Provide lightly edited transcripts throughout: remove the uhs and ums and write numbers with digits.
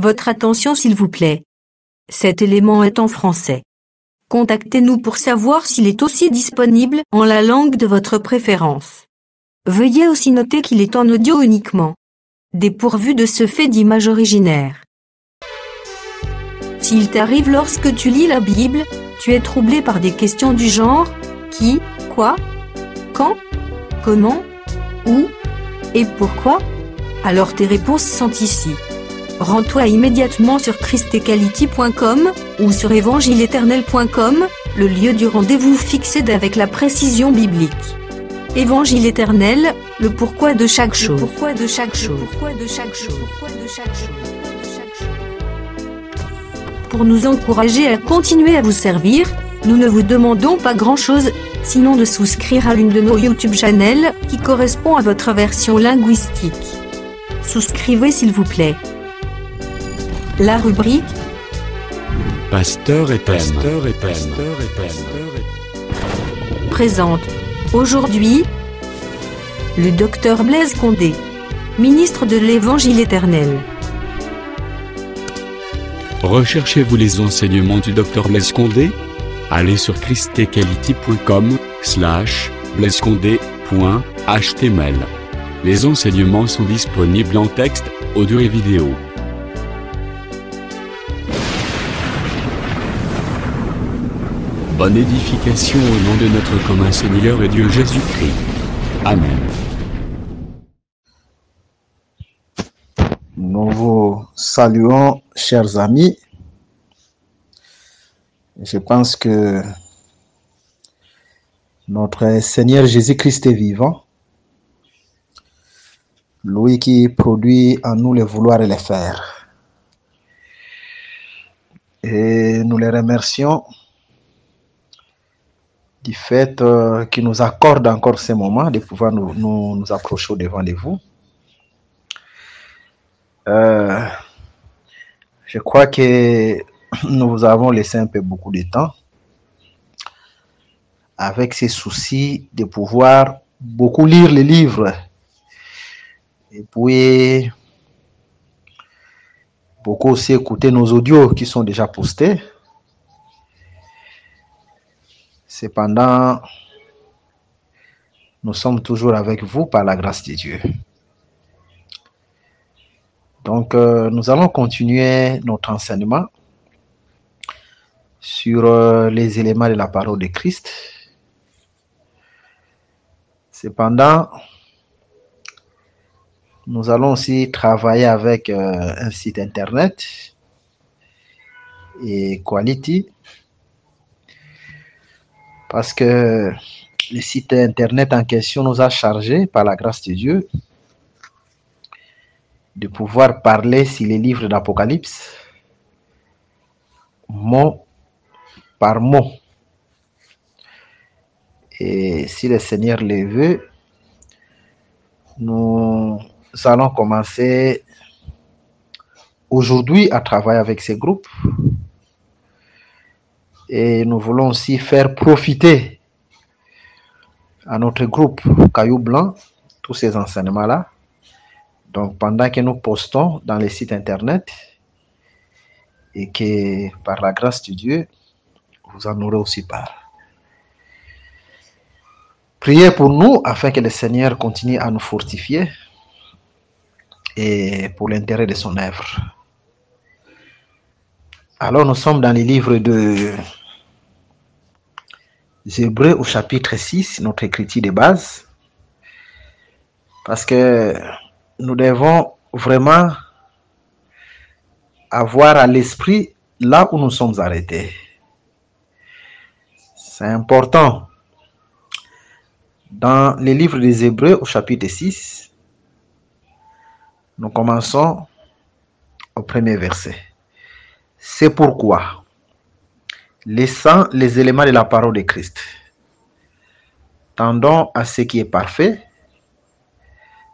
Votre attention s'il vous plaît. Cet élément est en français. Contactez-nous pour savoir s'il est aussi disponible en la langue de votre préférence. Veuillez aussi noter qu'il est en audio uniquement. Dépourvu de ce fait d'image originaire. S'il t'arrive lorsque tu lis la Bible, tu es troublé par des questions du genre « qui, quoi, quand, comment, où et pourquoi ?» Alors tes réponses sont ici. Rends-toi immédiatement sur christequality.com ou sur évangileéternel.com, le lieu du rendez-vous fixé avec la précision biblique. Évangile éternel, le pourquoi de chaque chose. Pourquoi de chaque chose. Pourquoi de chaque chose. Pourquoi de chaque chose. Pour nous encourager à continuer à vous servir, nous ne vous demandons pas grand-chose, sinon de souscrire à l'une de nos YouTube channels qui correspond à votre version linguistique. Souscrivez s'il vous plaît. La rubrique Pasteur et Thème présente aujourd'hui le docteur Blaise Condé, ministre de l'Évangile éternel. Recherchez-vous les enseignements du docteur Blaise Condé? Allez sur christequality.com/blaisecondé.html. Les enseignements sont disponibles en texte, audio et vidéo. Bonne édification au nom de notre commun Seigneur et Dieu Jésus-Christ. Amen. Nous vous saluons, chers amis. Je pense que notre Seigneur Jésus-Christ est vivant. Lui qui produit en nous le vouloir et le faire. Et nous les remercions du fait qu'il nous accorde encore ces moments de pouvoir nous approcher au-devant de vous. Je crois que nous vous avons laissé un peu beaucoup de temps avec ces soucis de pouvoir beaucoup lire les livres et puis beaucoup aussi écouter nos audios qui sont déjà postés. Cependant, nous sommes toujours avec vous par la grâce de Dieu. Donc, nous allons continuer notre enseignement sur les éléments de la parole de Christ. Cependant, nous allons aussi travailler avec un site internet et Quality, parce que le site internet en question nous a chargé par la grâce de Dieu de pouvoir parler sur les livres d'Apocalypse, mot par mot. Et si le Seigneur le veut, nous allons commencer aujourd'hui à travailler avec ces groupes. Et nous voulons aussi faire profiter à notre groupe Caillou Blanc tous ces enseignements-là. Donc, pendant que nous postons dans les sites internet et que par la grâce de Dieu, vous en aurez aussi part. Priez pour nous afin que le Seigneur continue à nous fortifier et pour l'intérêt de son œuvre. Alors, nous sommes dans les livres de Hébreux au chapitre 6, notre écriture de base, parce que nous devons vraiment avoir à l'esprit là où nous sommes arrêtés. C'est important. Dans les livres des Hébreux au chapitre 6, nous commençons au premier verset. C'est pourquoi, laissant les éléments de la parole de Christ, tendons à ce qui est parfait,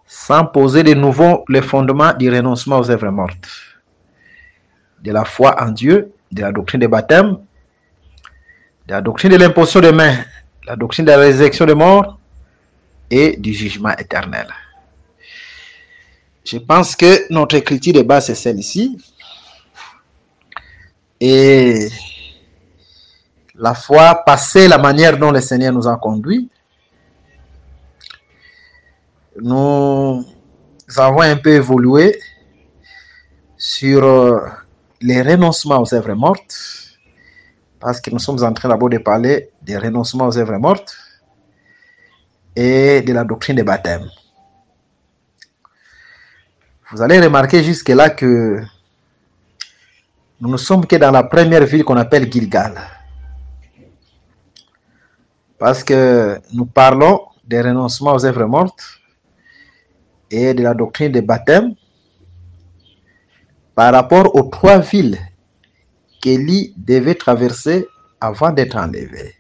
sans poser de nouveau les fondements du renoncement aux œuvres mortes, de la foi en Dieu, de la doctrine des baptêmes, de la doctrine de l'imposition des mains, la doctrine de la résurrection des morts et du jugement éternel. Je pense que notre écriture de base est celle-ci. Et la fois passée, la manière dont le Seigneur nous a conduits, nous avons un peu évolué sur les renoncements aux œuvres mortes, parce que nous sommes en train d'abord de parler des renoncements aux œuvres mortes et de la doctrine des baptêmes. Vous allez remarquer jusque-là que nous ne sommes que dans la première ville qu'on appelle Gilgal. Parce que nous parlons des renoncements aux œuvres mortes et de la doctrine des baptêmes par rapport aux 3 villes qu'Élie devait traverser avant d'être enlevé.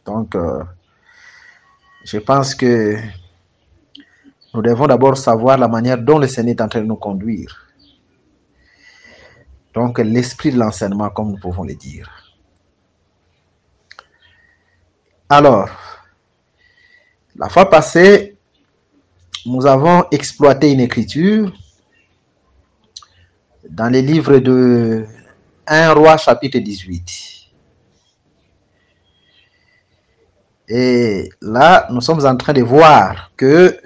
Donc, je pense que nous devons d'abord savoir la manière dont le Seigneur est en train de nous conduire. Donc, l'esprit de l'enseignement, comme nous pouvons le dire. Alors, la fois passée, nous avons exploité une écriture dans les livres de 1 Roi chapitre 18. Et là, nous sommes en train de voir que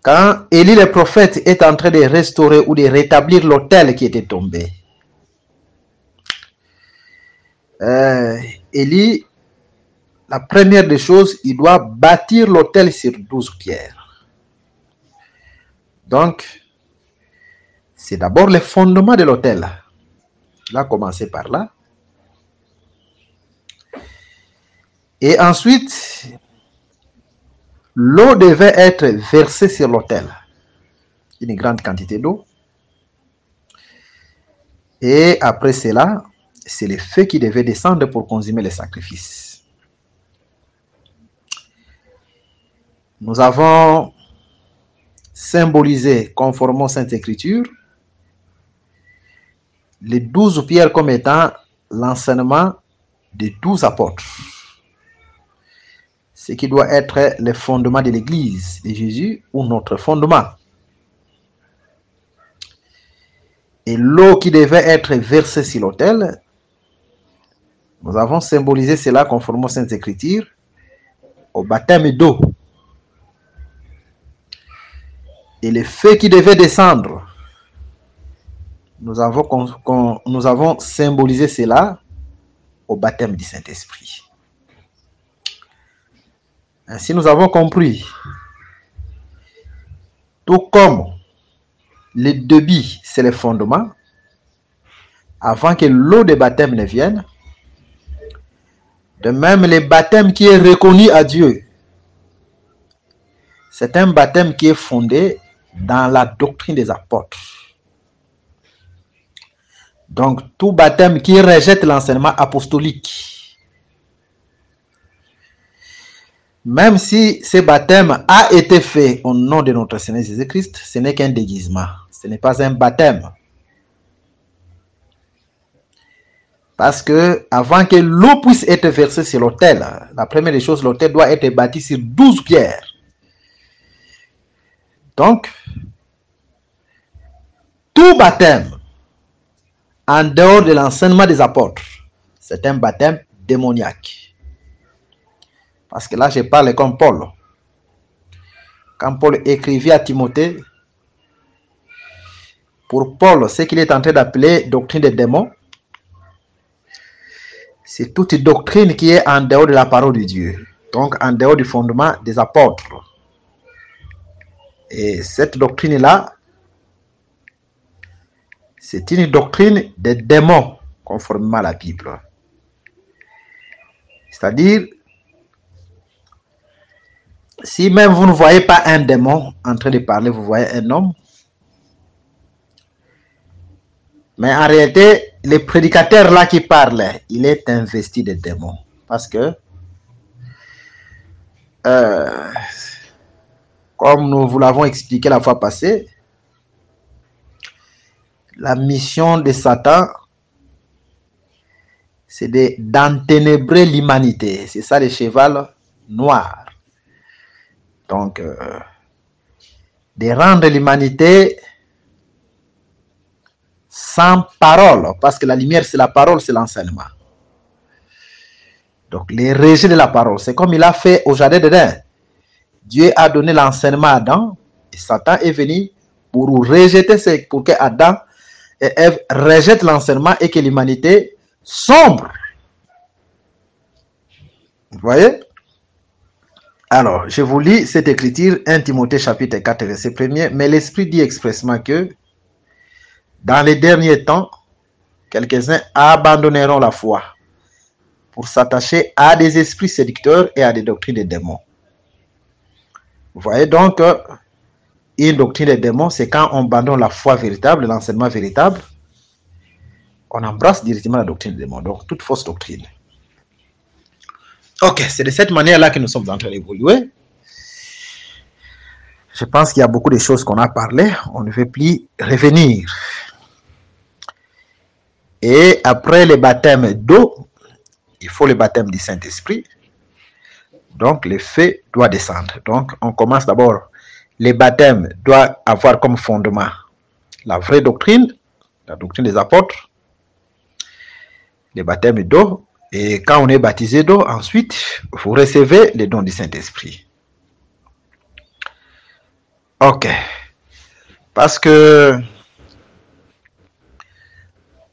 quand Élie le prophète est en train de restaurer ou de rétablir l'autel qui était tombé, Élie, la première des choses, il doit bâtir l'autel sur 12 pierres. Donc, c'est d'abord le fondement de l'autel. Il a commencé par là. Et ensuite, l'eau devait être versée sur l'autel. Une grande quantité d'eau. Et après cela, c'est le feu qui devait descendre pour consumer les sacrifices. Nous avons symbolisé, conformément aux Saintes Écritures, les 12 pierres comme étant l'enseignement des 12 apôtres. Ce qui doit être le fondement de l'Église de Jésus ou notre fondement. Et l'eau qui devait être versée sur l'autel, nous avons symbolisé cela conformément aux Saintes Écritures, au baptême d'eau. Et le feu qui devait descendre, nous avons symbolisé cela au baptême du Saint-Esprit. Ainsi, nous avons compris, tout comme le débit, c'est le fondement, avant que l'eau de baptême ne vienne, de même, le baptême qui est reconnu à Dieu, c'est un baptême qui est fondé dans la doctrine des apôtres. Donc, tout baptême qui rejette l'enseignement apostolique, même si ce baptême a été fait au nom de notre Seigneur Jésus-Christ, ce n'est qu'un déguisement, ce n'est pas un baptême. Parce que avant que l'eau puisse être versée sur l'autel, la première des choses, l'autel doit être bâti sur 12 pierres. Donc, tout baptême en dehors de l'enseignement des apôtres, c'est un baptême démoniaque. Parce que là, je parle comme Paul. Quand Paul écrivait à Timothée, pour Paul, ce qu'il est en train d'appeler doctrine des démons, c'est toute doctrine qui est en dehors de la parole de Dieu. Donc, en dehors du fondement des apôtres. Et cette doctrine-là, c'est une doctrine des démons, conformément à la Bible. C'est-à-dire, si même vous ne voyez pas un démon en train de parler, vous voyez un homme. Mais en réalité, le prédicateur là qui parle, il est investi de démons. Parce que, comme nous vous l'avons expliqué la fois passée, la mission de Satan, c'est d'enténébrer l'humanité. C'est ça le cheval noir. Donc, de rendre l'humanité sans parole, parce que la lumière, c'est la parole, c'est l'enseignement. Donc, les rejets de la parole, c'est comme il a fait au jardin d'Éden. Dieu a donné l'enseignement à Adam, et Satan est venu pour rejeter, pour que Adam et Ève rejettent l'enseignement et que l'humanité sombre. Vous voyez? Alors, je vous lis cette écriture, 1 Timothée chapitre 4, verset 1er. Mais l'Esprit dit expressément que dans les derniers temps, quelques-uns abandonneront la foi pour s'attacher à des esprits séducteurs et à des doctrines des démons. Vous voyez donc, une doctrine des démons, c'est quand on abandonne la foi véritable, l'enseignement véritable, on embrasse directement la doctrine des démons, donc toute fausse doctrine. Ok, c'est de cette manière-là que nous sommes en train d'évoluer. Je pense qu'il y a beaucoup de choses qu'on a parlé, on ne veut plus revenir. Et après le baptême d'eau, il faut le baptême du Saint-Esprit. Donc, le feu doit descendre. Donc, on commence d'abord. Le baptême doit avoir comme fondement la vraie doctrine, la doctrine des apôtres, le baptême d'eau. Et quand on est baptisé d'eau, ensuite, vous recevez les dons du Saint-Esprit. Ok. Parce que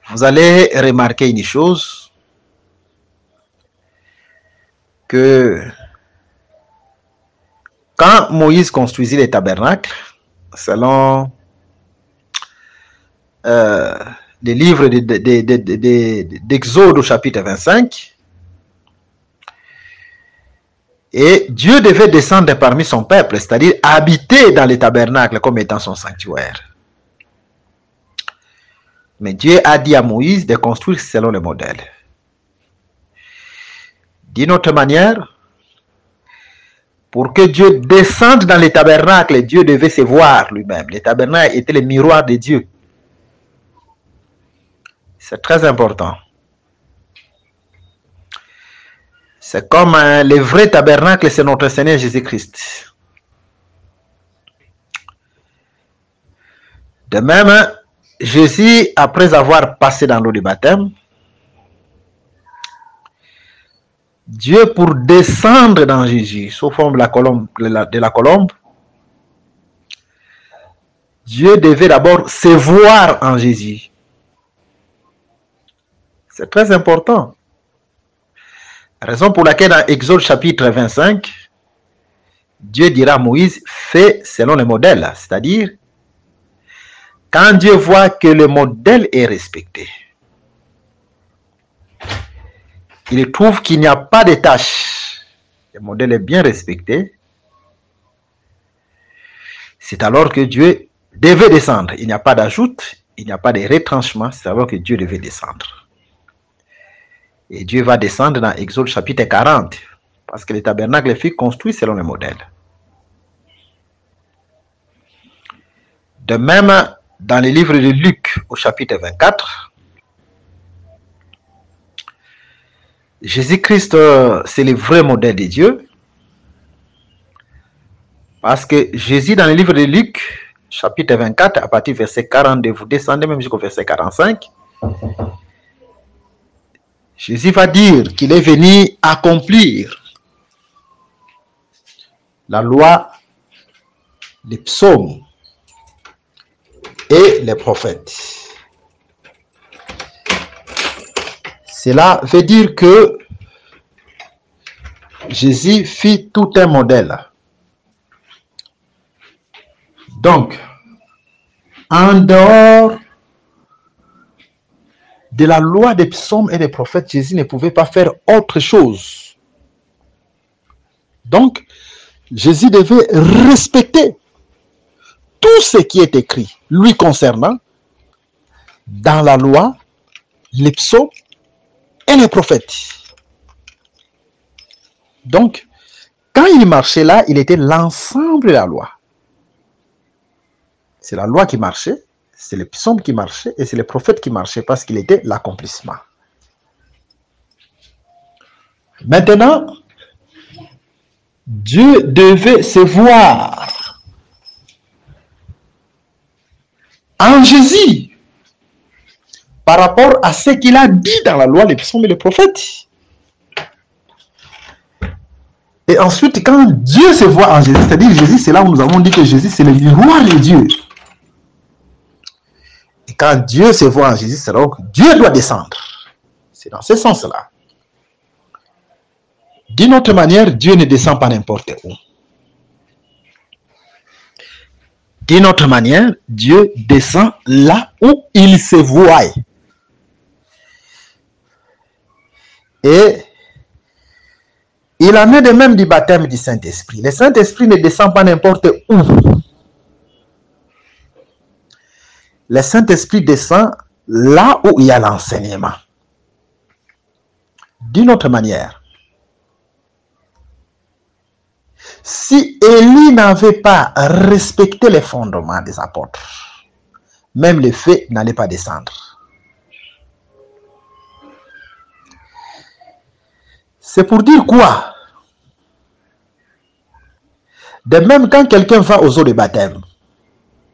vous allez remarquer une chose, que quand Moïse construisit les tabernacles, selon les livres d'Exode au chapitre 25, et Dieu devait descendre parmi son peuple, c'est-à-dire habiter dans les tabernacles comme étant son sanctuaire. Mais Dieu a dit à Moïse de construire selon le modèle. D'une autre manière, pour que Dieu descende dans les tabernacles, Dieu devait se voir lui-même. Les tabernacles étaient les miroirs de Dieu. C'est très important. C'est comme le vrai tabernacle, c'est notre Seigneur Jésus-Christ. De même, Jésus, après avoir passé dans l'eau du baptême, Dieu, pour descendre dans Jésus, sous forme de la colombe, Dieu devait d'abord se voir en Jésus. C'est très important. Raison pour laquelle dans Exode chapitre 25, Dieu dira à Moïse, fais selon le modèle. C'est-à-dire, quand Dieu voit que le modèle est respecté, il trouve qu'il n'y a pas de tâche, le modèle est bien respecté, c'est alors que Dieu devait descendre. Il n'y a pas d'ajout, il n'y a pas de retranchement, c'est alors que Dieu devait descendre. Et Dieu va descendre dans Exode chapitre 40, parce que le tabernacle fut construit selon le modèle. De même, dans le livre de Luc, au chapitre 24, Jésus-Christ, c'est le vrai modèle de Dieu. Parce que Jésus, dans le livre de Luc, chapitre 24, à partir du verset 42, vous descendez même jusqu'au verset 45, Jésus va dire qu'il est venu accomplir la loi, les psaumes et les prophètes. Cela veut dire que Jésus fit tout un modèle. Donc, en dehors de la loi des psaumes et des prophètes, Jésus ne pouvait pas faire autre chose. Donc, Jésus devait respecter tout ce qui est écrit lui concernant dans la loi, les psaumes et les prophètes. Donc, quand il marchait là, il était l'ensemble de la loi. C'est la loi qui marchait, c'est les psaumes qui marchaient et c'est les prophètes qui marchaient parce qu'il était l'accomplissement. Maintenant, Dieu devait se voir en Jésus. par rapport à ce qu'il a dit dans la loi, les psaumes et les prophètes. Et ensuite, quand Dieu se voit en Jésus, c'est-à-dire Jésus, c'est là où nous avons dit que Jésus, c'est le miroir de Dieu. Et quand Dieu se voit en Jésus, c'est là que Dieu doit descendre. C'est dans ce sens-là. D'une autre manière, Dieu ne descend pas n'importe où. D'une autre manière, Dieu descend là où il se voit. Et il en est de même du baptême du Saint-Esprit. Le Saint-Esprit ne descend pas n'importe où. Le Saint-Esprit descend là où il y a l'enseignement. D'une autre manière, si Élie n'avait pas respecté les fondements des apôtres, même le feu n'allait pas descendre. C'est pour dire quoi? De même, quand quelqu'un va aux eaux de baptême,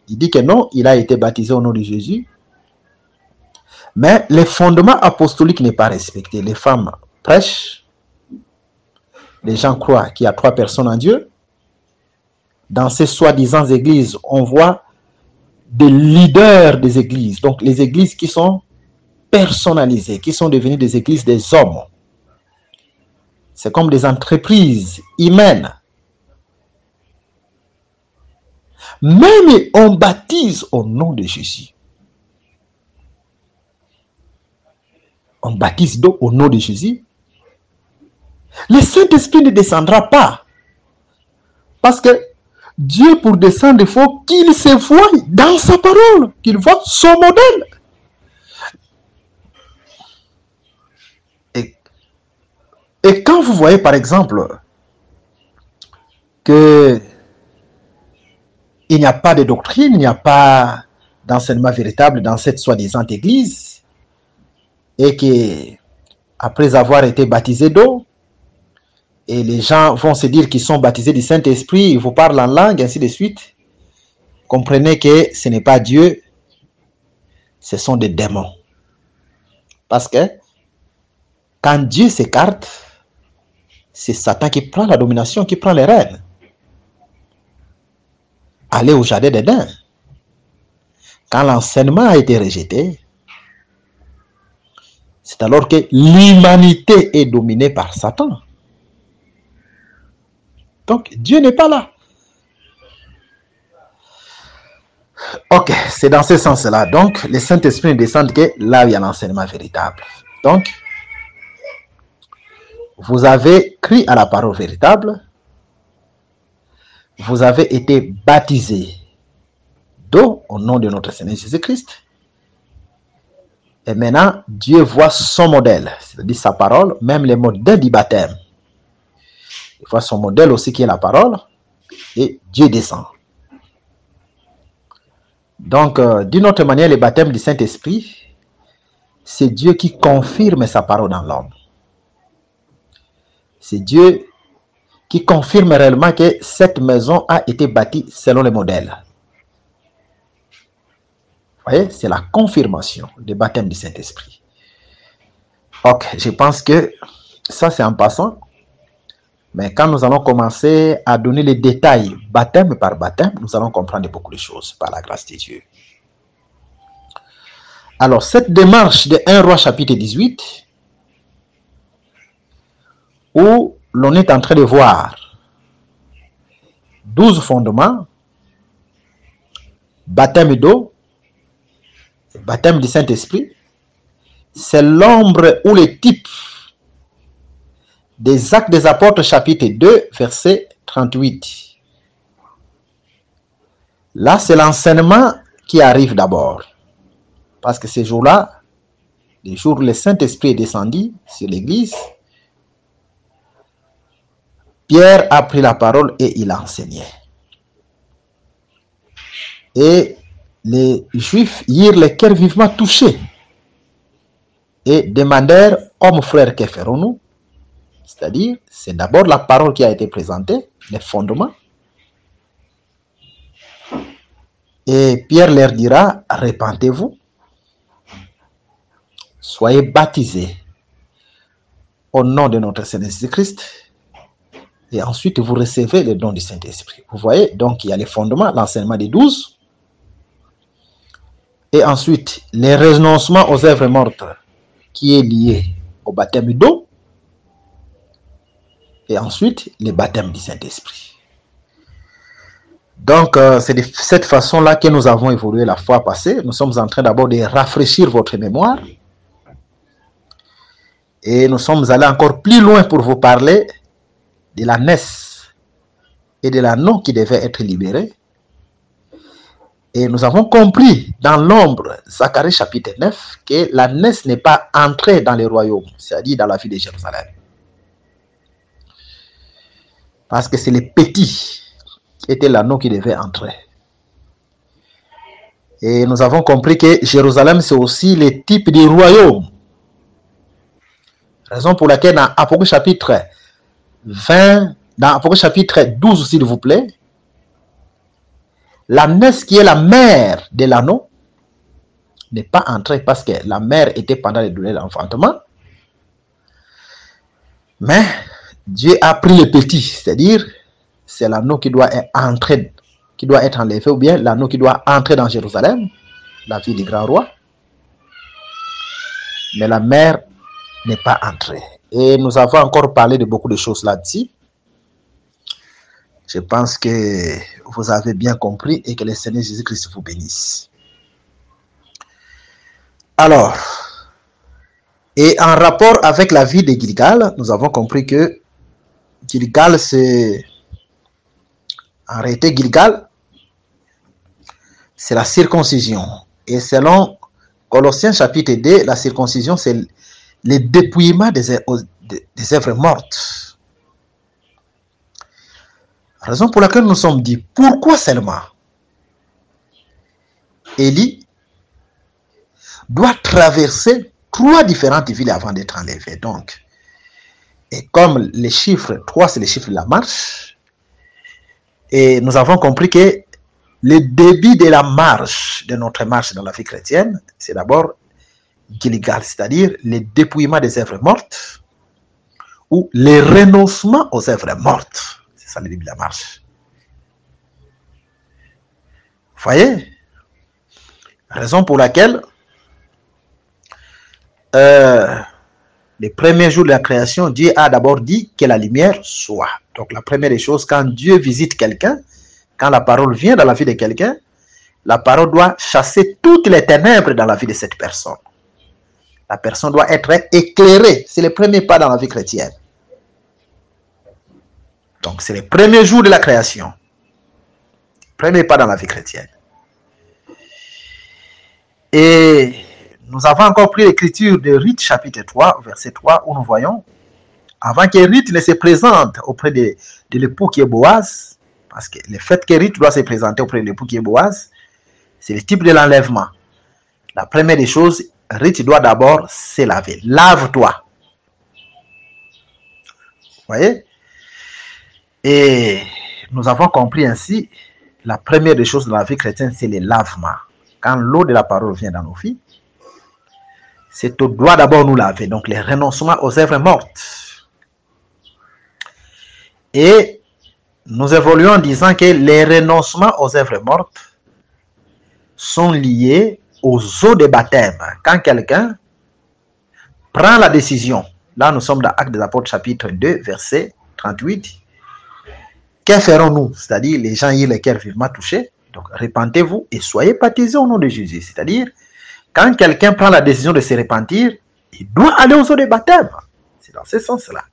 il dit que non, il a été baptisé au nom de Jésus, mais les fondements apostoliques n'est pas respecté. Les femmes prêchent, les gens croient qu'il y a 3 personnes en Dieu. Dans ces soi-disant églises, on voit des leaders des églises, donc les églises qui sont personnalisées, qui sont devenues des églises des hommes. C'est comme des entreprises humaines. Même on baptise au nom de Jésus. On baptise donc au nom de Jésus. Le Saint-Esprit ne descendra pas. Parce que Dieu, pour descendre, il faut qu'il se voie dans sa parole, qu'il voit son modèle. Et quand vous voyez, par exemple, que il n'y a pas de doctrine, il n'y a pas d'enseignement véritable dans cette soi-disant église, et que après avoir été baptisés d'eau, et les gens vont se dire qu'ils sont baptisés du Saint-Esprit, ils vous parlent en langue, ainsi de suite, comprenez que ce n'est pas Dieu, ce sont des démons. Parce que quand Dieu s'écarte, c'est Satan qui prend la domination, qui prend les rênes. Allez au jardin d'Éden. Quand l'enseignement a été rejeté, c'est alors que l'humanité est dominée par Satan. Donc, Dieu n'est pas là. Ok, c'est dans ce sens-là. Donc, le Saint-Esprit ne descend que là où il y a l'enseignement véritable. Donc, vous avez cru à la parole véritable. Vous avez été baptisés d'eau au nom de notre Seigneur Jésus-Christ. Et maintenant, Dieu voit son modèle, c'est-à-dire sa parole, même les modèles du baptême. Il voit son modèle aussi qui est la parole, et Dieu descend. Donc, d'une autre manière, le baptême du Saint-Esprit, c'est Dieu qui confirme sa parole dans l'homme. C'est Dieu qui confirme réellement que cette maison a été bâtie selon le modèle. Vous voyez, c'est la confirmation du baptême du Saint-Esprit. Ok, je pense que ça c'est en passant. Mais quand nous allons commencer à donner les détails baptême par baptême, nous allons comprendre beaucoup de choses par la grâce de Dieu. Alors, cette démarche de 1 Roi chapitre 18, où l'on est en train de voir 12 fondements, baptême d'eau, baptême du Saint-Esprit, c'est l'ombre ou le type des Actes des Apôtres chapitre 2, verset 38. Là, c'est l'enseignement qui arrive d'abord. Parce que ces jours-là, les jours où le Saint-Esprit est descendu sur l'Église, Pierre a pris la parole et il a enseigné. Et les Juifs eurent le cœur vivement touchés et demandèrent, hommes frères, que ferons-nous? C'est-à-dire, c'est d'abord la parole qui a été présentée, les fondements. Et Pierre leur dira, repentez-vous soyez baptisés au nom de notre Seigneur Jésus-Christ. Et ensuite, vous recevez le don du Saint-Esprit. Vous voyez, donc il y a les fondements, l'enseignement des 12. Et ensuite, le renoncement aux œuvres mortes qui est lié au baptême d'eau. Et ensuite, le baptême du Saint-Esprit. Donc, c'est de cette façon-là que nous avons évolué la fois passée. Nous sommes en train d'abord de rafraîchir votre mémoire. Et nous sommes allés encore plus loin pour vous parler de la naisse et de l'anneau qui devait être libéré. Et nous avons compris dans l'ombre, Zacharie chapitre 9, que la naisse n'est pas entrée dans le royaume, c'est-à-dire dans la ville de Jérusalem. Parce que c'est les petits qui étaient l'anneau qui devait entrer. Et nous avons compris que Jérusalem, c'est aussi le type du royaume. Raison pour laquelle dans Apocalypse chapitre 20, dans Apocalypse chapitre 12, s'il vous plaît, la naisse qui est la mère de l'anneau n'est pas entrée parce que la mère était pendant les douleurs de l'enfantement. Mais Dieu a pris le petit, c'est-à-dire c'est l'anneau qui doit entrer, qui doit être enlevé, ou bien l'anneau qui doit entrer dans Jérusalem, la ville du grand roi. Mais la mère n'est pas entrée. Et nous avons encore parlé de beaucoup de choses là-dessus. Je pense que vous avez bien compris et que le Seigneur Jésus-Christ vous bénisse. Alors, et en rapport avec la vie de Gilgal, nous avons compris que Gilgal, c'est... En réalité, Gilgal, c'est la circoncision. Et selon Colossiens chapitre 2, la circoncision, c'est le dépouillement des œuvres mortes. Raison pour laquelle nous sommes dit, pourquoi seulement Élie doit traverser 3 différentes villes avant d'être enlevé. Donc, et comme les chiffres 3, c'est les chiffres de la marche, et nous avons compris que le début de la marche, de notre marche dans la vie chrétienne, c'est d'abord Gilgal, c'est-à-dire le dépouillement des œuvres mortes ou le renoncement aux œuvres mortes. C'est ça le début de la marche. Vous voyez? Raison pour laquelle les premiers jours de la création, Dieu a d'abord dit que la lumière soit. Donc la première des choses, quand Dieu visite quelqu'un, quand la parole vient dans la vie de quelqu'un, la parole doit chasser toutes les ténèbres dans la vie de cette personne. La personne doit être éclairée. C'est le premier pas dans la vie chrétienne. Donc c'est le premier jour de la création. Premier pas dans la vie chrétienne. Et nous avons encore pris l'écriture de Ruth chapitre 3, verset 3, où nous voyons, avant que Ruth ne se présente auprès de l'époux qui est Boaz, parce que le fait que Ruth doit se présenter auprès de l'époux qui est Boaz, c'est le type de l'enlèvement. La première des choses, Ruth doit d'abord se laver. Lave-toi. Vous voyez? Et nous avons compris ainsi, la première des choses dans la vie chrétienne, c'est le lavement. Quand l'eau de la parole vient dans nos vies, c'est au doigt d'abord nous laver. Donc, le renoncement aux œuvres mortes. Et nous évoluons en disant que les renoncements aux œuvres mortes sont liés aux eaux de baptême. Quand quelqu'un prend la décision, là nous sommes dans Actes des Apôtres chapitre 2, verset 38. Que ferons-nous? C'est-à-dire, les gens eurent les cœurs vivement touchés. Donc, repentez-vous et soyez baptisés au nom de Jésus. C'est-à-dire, quand quelqu'un prend la décision de se repentir, il doit aller aux eaux de baptême. C'est dans ce sens-là.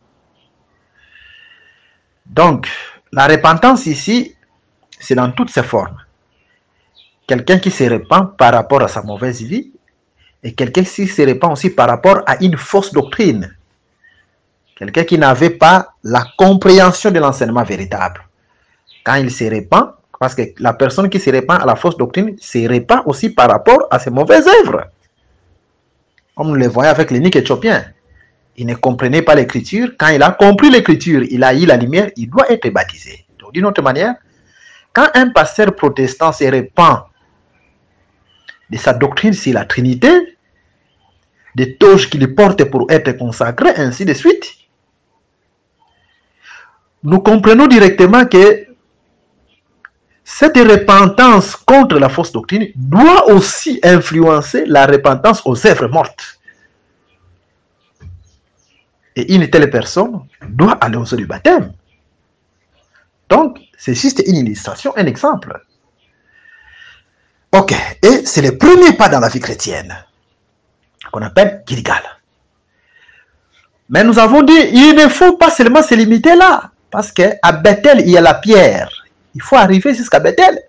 Donc, la repentance ici, c'est dans toutes ses formes. Quelqu'un qui se repent par rapport à sa mauvaise vie et quelqu'un qui se repent aussi par rapport à une fausse doctrine. Quelqu'un qui n'avait pas la compréhension de l'enseignement véritable. Quand il se repent, parce que la personne qui se repent à la fausse doctrine se repent aussi par rapport à ses mauvaises œuvres. Comme nous le voyons avec l'eunuque éthiopien. Il ne comprenait pas l'écriture. Quand il a compris l'écriture, il a eu la lumière, il doit être baptisé. Donc, d'une autre manière, quand un pasteur protestant se repent de sa doctrine sur la Trinité, des toges qu'il porte pour être consacré, ainsi de suite. Nous comprenons directement que cette repentance contre la fausse doctrine doit aussi influencer la repentance aux œuvres mortes. Et une telle personne doit aller au sein du baptême. Donc, c'est juste une illustration, un exemple. Ok, et c'est le premier pas dans la vie chrétienne, qu'on appelle Gilgal. Mais nous avons dit, il ne faut pas seulement se limiter là, parce qu'à Bethel, il y a la pierre. Il faut arriver jusqu'à Bethel.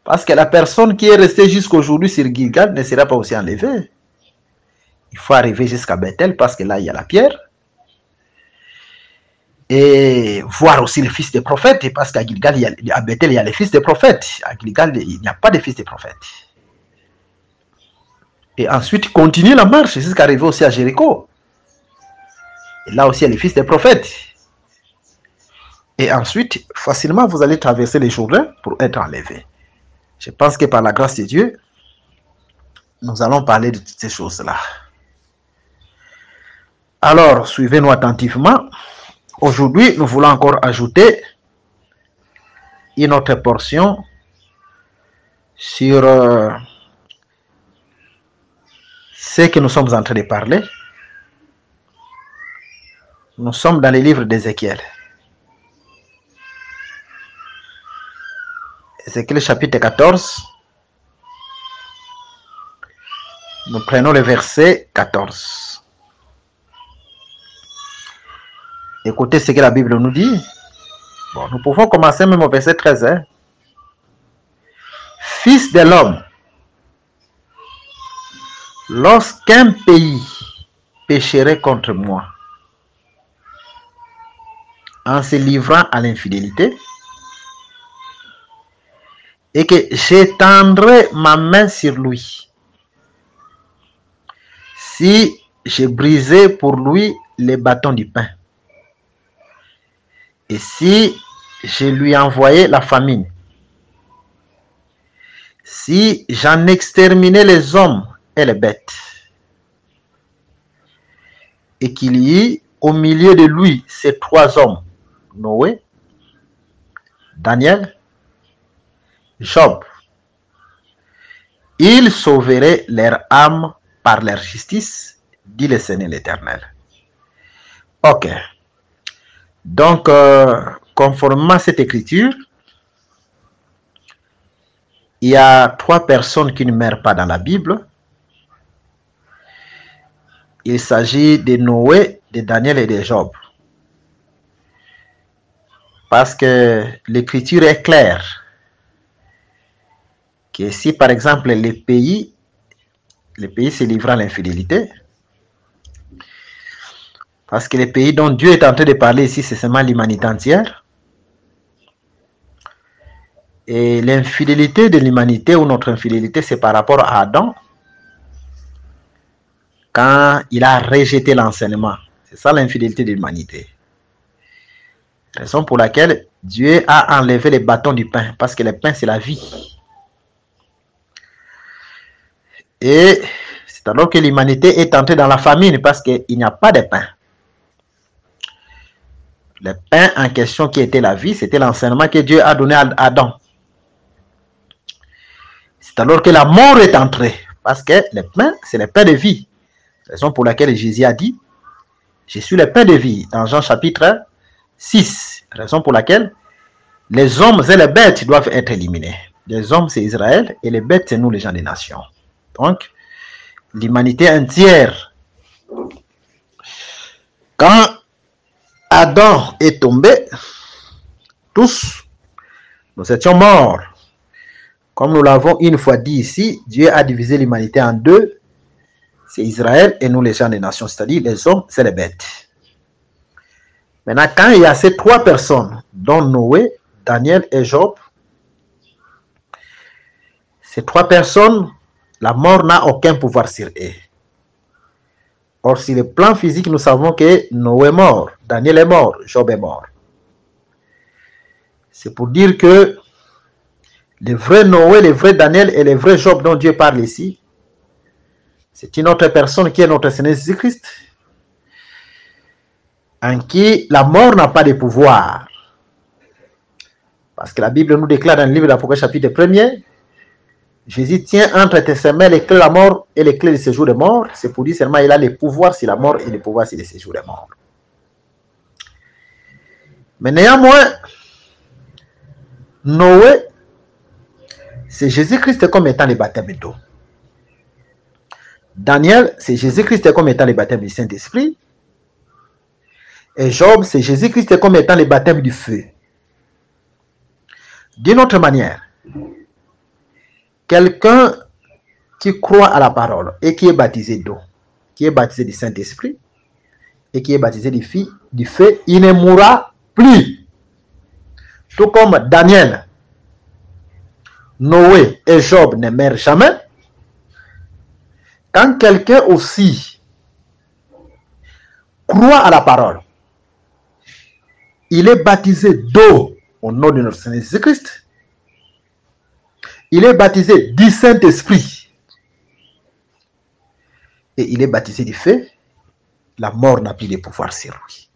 Parce que la personne qui est restée jusqu'aujourd'hui sur Gilgal ne sera pas aussi enlevée. Il faut arriver jusqu'à Bethel, parce que là, il y a la pierre. Et voir aussi les fils des prophètes, parce qu'à Gilgal, à Bethel, il y a les fils des prophètes. À Gilgal, il n'y a pas de fils des prophètes. Et ensuite, continuer la marche jusqu'à arriver aussi à Jéricho. Et là aussi, il y a les fils des prophètes. Et ensuite, facilement, vous allez traverser les Jourdains pour être enlevé. Je pense que par la grâce de Dieu, nous allons parler de toutes ces choses-là. Alors, suivez-nous attentivement. Aujourd'hui, nous voulons encore ajouter une autre portion sur ce que nous sommes en train de parler. Nous sommes dans les livres d'Ézéchiel. Ézéchiel chapitre 14. Nous prenons le verset 14. Écoutez ce que la Bible nous dit. Bon, nous pouvons commencer même au verset 13. Hein? Fils de l'homme, lorsqu'un pays pécherait contre moi, en se livrant à l'infidélité, et que j'étendrai ma main sur lui, si je brisais pour lui les bâtons du pain, et si je lui envoyais la famine, si j'en exterminais les hommes et les bêtes, et qu'il y eut au milieu de lui ces trois hommes, Noé, Daniel, Job, ils sauveraient leur âme par leur justice, dit le Seigneur l'Éternel. Ok. Donc, conformément à cette écriture, il y a trois personnes qui ne meurent pas dans la Bible. Il s'agit de Noé, de Daniel et de Job. Parce que l'écriture est claire. Que si par exemple les pays se livrent à l'infidélité, parce que les pays dont Dieu est en train de parler ici, c'est seulement l'humanité entière. Et l'infidélité de l'humanité ou notre infidélité, c'est par rapport à Adam, quand il a rejeté l'enseignement. C'est ça l'infidélité de l'humanité. Raison pour laquelle Dieu a enlevé les bâtons du pain, parce que le pain, c'est la vie. Et c'est alors que l'humanité est entrée dans la famine, parce qu'il n'y a pas de pain. Le pain en question qui était la vie, c'était l'enseignement que Dieu a donné à Adam. C'est alors que la mort est entrée, parce que le pain, c'est le pain de vie. Raison pour laquelle Jésus a dit, je suis le pain de vie, dans Jean chapitre 6. Raison pour laquelle les hommes et les bêtes doivent être éliminés. Les hommes, c'est Israël, et les bêtes, c'est nous, les gens des nations. Donc, l'humanité entière, quand Adam est tombé, tous, nous étions morts. Comme nous l'avons une fois dit ici, Dieu a divisé l'humanité en deux. C'est Israël et nous les gens des nations, c'est-à-dire les hommes, c'est les bêtes. Maintenant, quand il y a ces trois personnes, dont Noé, Daniel et Job, ces trois personnes, la mort n'a aucun pouvoir sur eux. Or, sur le plan physique, nous savons que Noé est mort, Daniel est mort, Job est mort. C'est pour dire que le vrai Noé, le vrai Daniel et le vrai Job dont Dieu parle ici, C'est une autre personne qui est notre Seigneur Jésus-Christ, en qui la mort n'a pas de pouvoir. Parce que la Bible nous déclare dans le livre d'Apocalypse chapitre 1er, Jésus tient entre ses mains les clés de la mort et les clés du séjour des morts. C'est pour dire seulement il a le pouvoir sur la mort et le pouvoir sur le séjour des morts. Mais néanmoins, Noé, c'est Jésus-Christ comme étant le baptême d'eau. Daniel, c'est Jésus-Christ comme étant le baptême du Saint-Esprit. Et Job, c'est Jésus-Christ comme étant le baptême du feu. D'une autre manière, quelqu'un qui croit à la parole et qui est baptisé d'eau, qui est baptisé du Saint-Esprit et qui est baptisé du feu, il ne mourra plus. Tout comme Daniel, Noé et Job ne meurent jamais. Quand quelqu'un aussi croit à la parole, il est baptisé d'eau au nom de notre Seigneur Jésus-Christ. Il est baptisé du Saint-Esprit. Et il est baptisé du feu. La mort n'a plus de pouvoir sur lui.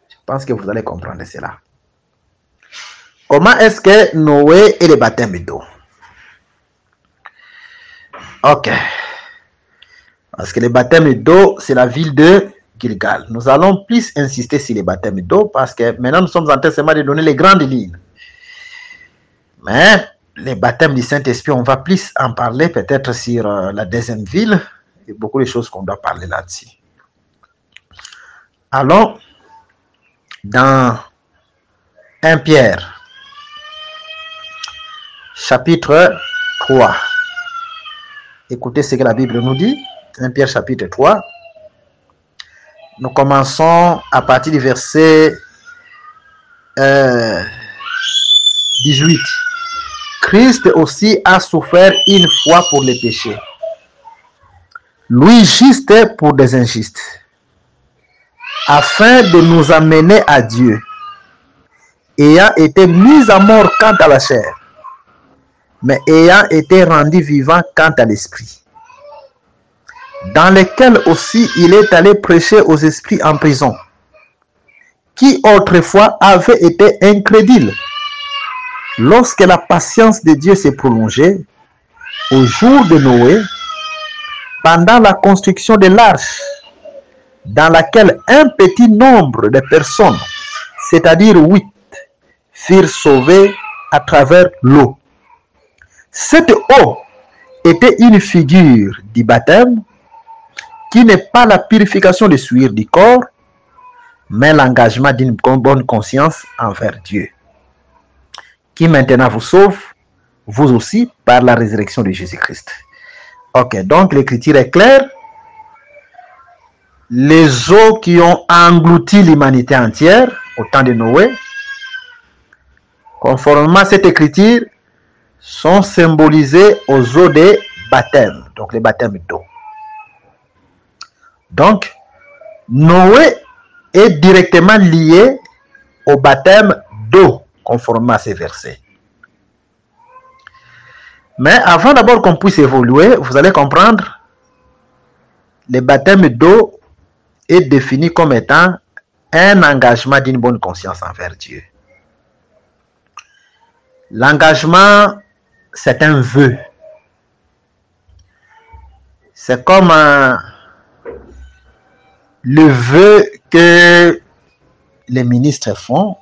Je pense que vous allez comprendre cela. Comment est-ce que Noé est le baptême d'eau? Ok. Parce que le baptême d'eau, c'est la ville de Gilgal. Nous allons plus insister sur le baptême d'eau parce que maintenant nous sommes en train seulement de donner les grandes lignes. Mais le baptême du Saint-Esprit, on va plus en parler peut-être sur la deuxième ville. Il y a beaucoup de choses qu'on doit parler là-dessus. Allons dans 1 Pierre, chapitre 3. Écoutez ce que la Bible nous dit. 1 Pierre, chapitre 3. Nous commençons à partir du verset 18. Christ aussi a souffert une fois pour les péchés, lui juste pour des injustes, afin de nous amener à Dieu, ayant été mis à mort quant à la chair, mais ayant été rendu vivant quant à l'esprit, dans lequel aussi il est allé prêcher aux esprits en prison, qui autrefois avaient été incrédules, lorsque la patience de Dieu s'est prolongée, au jour de Noé, pendant la construction de l'arche, dans laquelle un petit nombre de personnes, c'est-à-dire 8, furent sauvées à travers l'eau. Cette eau était une figure du baptême, qui n'est pas la purification des souillures du corps, mais l'engagement d'une bonne conscience envers Dieu, qui maintenant vous sauve, vous aussi, par la résurrection de Jésus-Christ. Ok, donc l'écriture est claire. Les eaux qui ont englouti l'humanité entière au temps de Noé, conformément à cette écriture, sont symbolisées aux eaux des baptêmes, donc les baptêmes d'eau. Donc, Noé est directement lié au baptême d'eau, conformément à ces versets. Mais avant d'abord qu'on puisse évoluer, vous allez comprendre, le baptême d'eau est défini comme étant un engagement d'une bonne conscience envers Dieu. L'engagement, c'est un vœu. C'est comme le vœu que les ministres font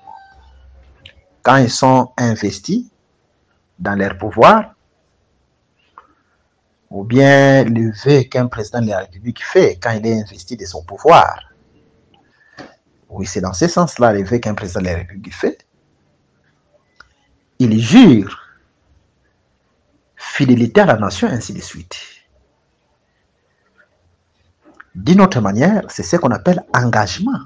quand ils sont investis dans leur pouvoir, ou bien le vœu qu'un président de la République fait quand il est investi de son pouvoir. Oui, c'est dans ce sens-là le vœu qu'un président de la République fait. Il jure fidélité à la nation, ainsi de suite. D'une autre manière, c'est ce qu'on appelle engagement.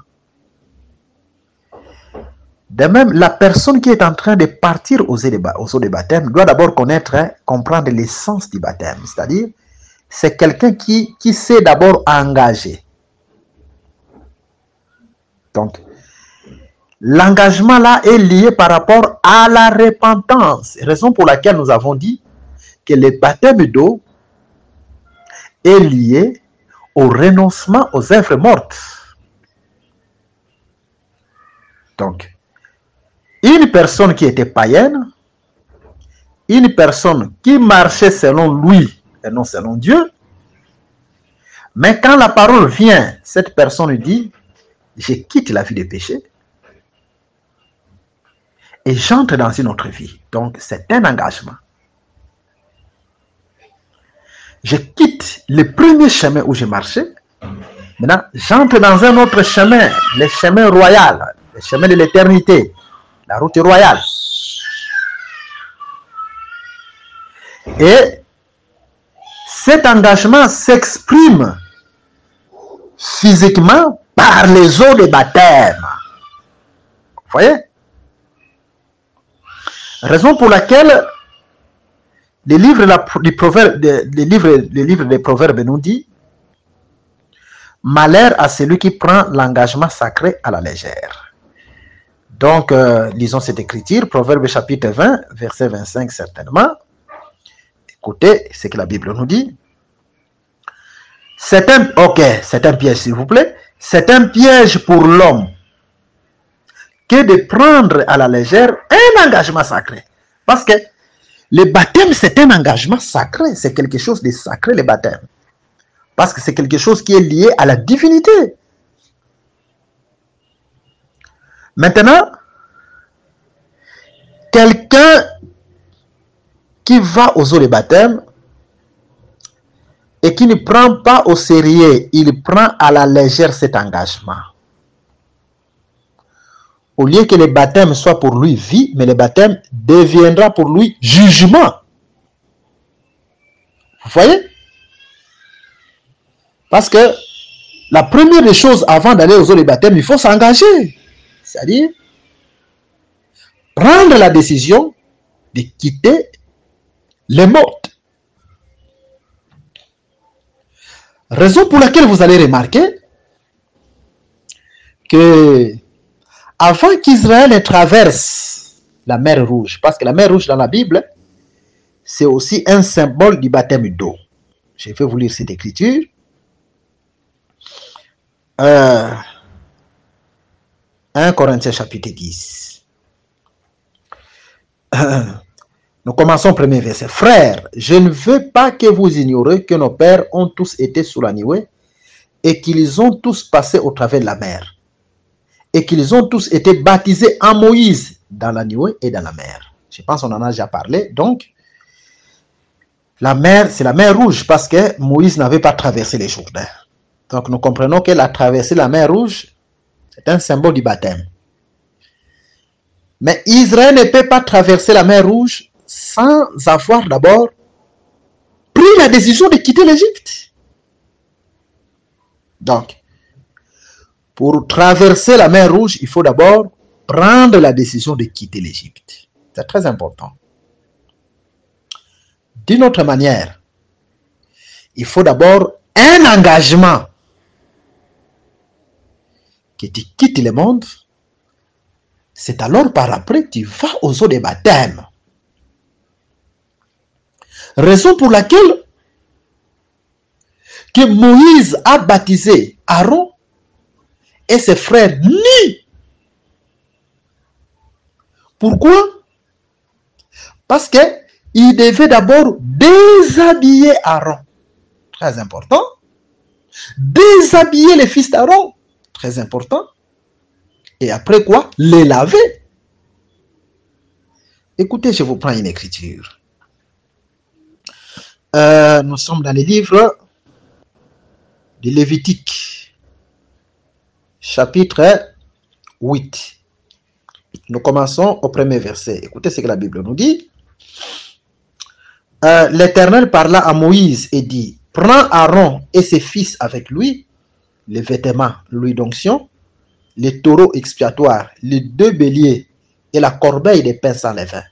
De même, la personne qui est en train de partir aux eaux de baptême doit d'abord comprendre l'essence du baptême. C'est-à-dire, c'est quelqu'un qui s'est d'abord engagé. Donc, l'engagement là est lié par rapport à la repentance. Raison pour laquelle nous avons dit que le baptême d'eau est lié au renoncement aux œuvres mortes. Donc, une personne qui était païenne, une personne qui marchait selon lui et non selon Dieu, mais quand la parole vient, cette personne dit, je quitte la vie de péché et j'entre dans une autre vie. Donc, c'est un engagement. Je quitte le premier chemin où j'ai marché. Maintenant, j'entre dans un autre chemin, le chemin royal, le chemin de l'éternité, la route royale. Et cet engagement s'exprime physiquement par les eaux de baptême. Vous voyez? Raison pour laquelle le livre des Proverbes nous dit « Malheur à celui qui prend l'engagement sacré à la légère ». Donc, lisons cette écriture, Proverbes chapitre 20, verset 25 certainement. Écoutez ce que la Bible nous dit. C'est un piège s'il vous plaît. C'est un piège pour l'homme que de prendre à la légère un engagement sacré. Parce que le baptême, c'est un engagement sacré. C'est quelque chose de sacré, le baptême. Parce que c'est quelque chose qui est lié à la divinité. Maintenant, quelqu'un qui va aux eaux de baptême et qui ne prend pas au sérieux, il prend à la légère cet engagement. Au lieu que le baptême soit pour lui vie, mais le baptême deviendra pour lui jugement. Vous voyez? Parce que la première des choses avant d'aller aux eaux de baptême, il faut s'engager. C'est-à-dire prendre la décision de quitter les morts. Raison pour laquelle vous allez remarquer que avant qu'Israël ne traverse la mer Rouge, parce que la mer Rouge dans la Bible, c'est aussi un symbole du baptême d'eau. Je vais vous lire cette écriture. 1 Corinthiens chapitre 10. Nous commençons au premier verset. Frères, je ne veux pas que vous ignoriez que nos pères ont tous été sous la nuée et qu'ils ont tous passé au travers de la mer et qu'ils ont tous été baptisés en Moïse dans la nuée et dans la mer. Je pense qu'on en a déjà parlé. Donc, la mer, c'est la mer Rouge parce que Moïse n'avait pas traversé les Jourdains. Donc, nous comprenons que la traversée de la mer Rouge, c'est un symbole du baptême. Mais Israël ne peut pas traverser la mer Rouge sans avoir d'abord pris la décision de quitter l'Égypte. Donc, pour traverser la mer Rouge, il faut d'abord prendre la décision de quitter l'Égypte. C'est très important. D'une autre manière, il faut d'abord un engagement que tu quittes le monde. C'est alors par après que tu vas aux eaux de baptême. Raison pour laquelle que Moïse a baptisé Aaron et ses frères nus. Pourquoi? Parce qu'il devait d'abord déshabiller Aaron. Très important. Déshabiller les fils d'Aaron. Très important. Et après quoi? Les laver. Écoutez, je vous prends une écriture. Nous sommes dans les livres de Lévitique, chapitre 8. Nous commençons au premier verset. Écoutez ce que la Bible nous dit. L'Éternel parla à Moïse et dit, prends Aaron et ses fils avec lui, les vêtements, l'huile d'onction, les taureaux expiatoires, les 2 béliers et la corbeille des pains sans levain,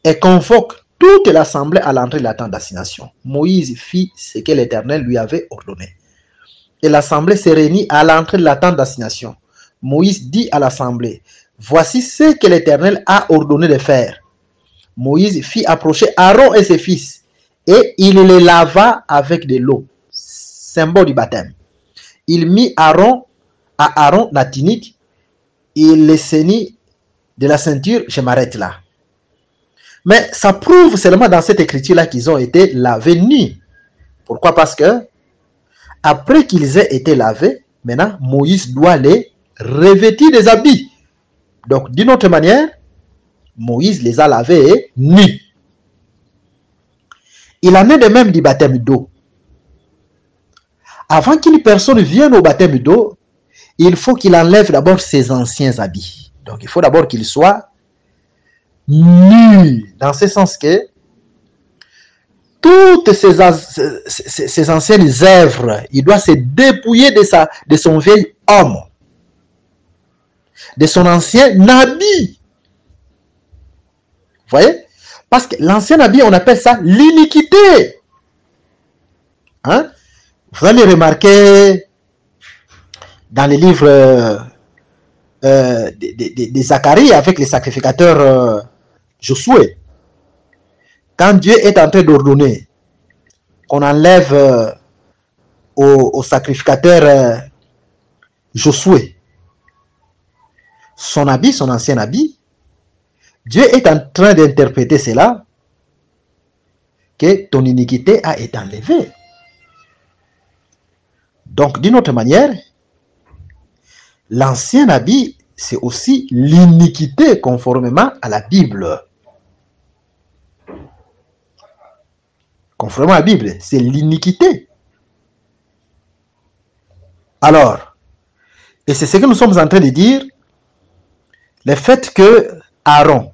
et convoque toute l'assemblée à l'entrée de la tente d'assignation. Moïse fit ce que l'Éternel lui avait ordonné. Et l'assemblée se réunit à l'entrée de la tente d'assignation. Moïse dit à l'assemblée, voici ce que l'Éternel a ordonné de faire. Moïse fit approcher Aaron et ses fils, et il les lava avec de l'eau. symbole du baptême. Il mit à Aaron la tunique, il les ceignit de la ceinture. Je m'arrête là. Mais ça prouve seulement dans cette écriture-là qu'ils ont été lavés nus. Pourquoi? Parce que après qu'ils aient été lavés, maintenant, Moïse doit les revêtir des habits. Donc, d'une autre manière, Moïse les a lavés nus. Il en est de même du baptême d'eau. Avant qu'une personne vienne au baptême d'eau, il faut qu'il enlève d'abord ses anciens habits. Donc, il faut d'abord qu'il soit nu, dans ce sens que toutes ces anciennes œuvres, il doit se dépouiller de son vieil homme, de son ancien habit. Vous voyez? Parce que l'ancien habit, on appelle ça l'iniquité. Hein? Vous allez remarquer dans les livres de Zacharie avec les sacrificateurs Josué, quand Dieu est en train d'ordonner qu'on enlève au sacrificateur Josué son habit, son ancien habit, Dieu est en train d'interpréter cela, que ton iniquité a été enlevée. Donc, d'une autre manière, l'ancien habit, c'est aussi l'iniquité conformément à la Bible. Conformément à la Bible, c'est l'iniquité. Alors, et c'est ce que nous sommes en train de dire, le fait que Aaron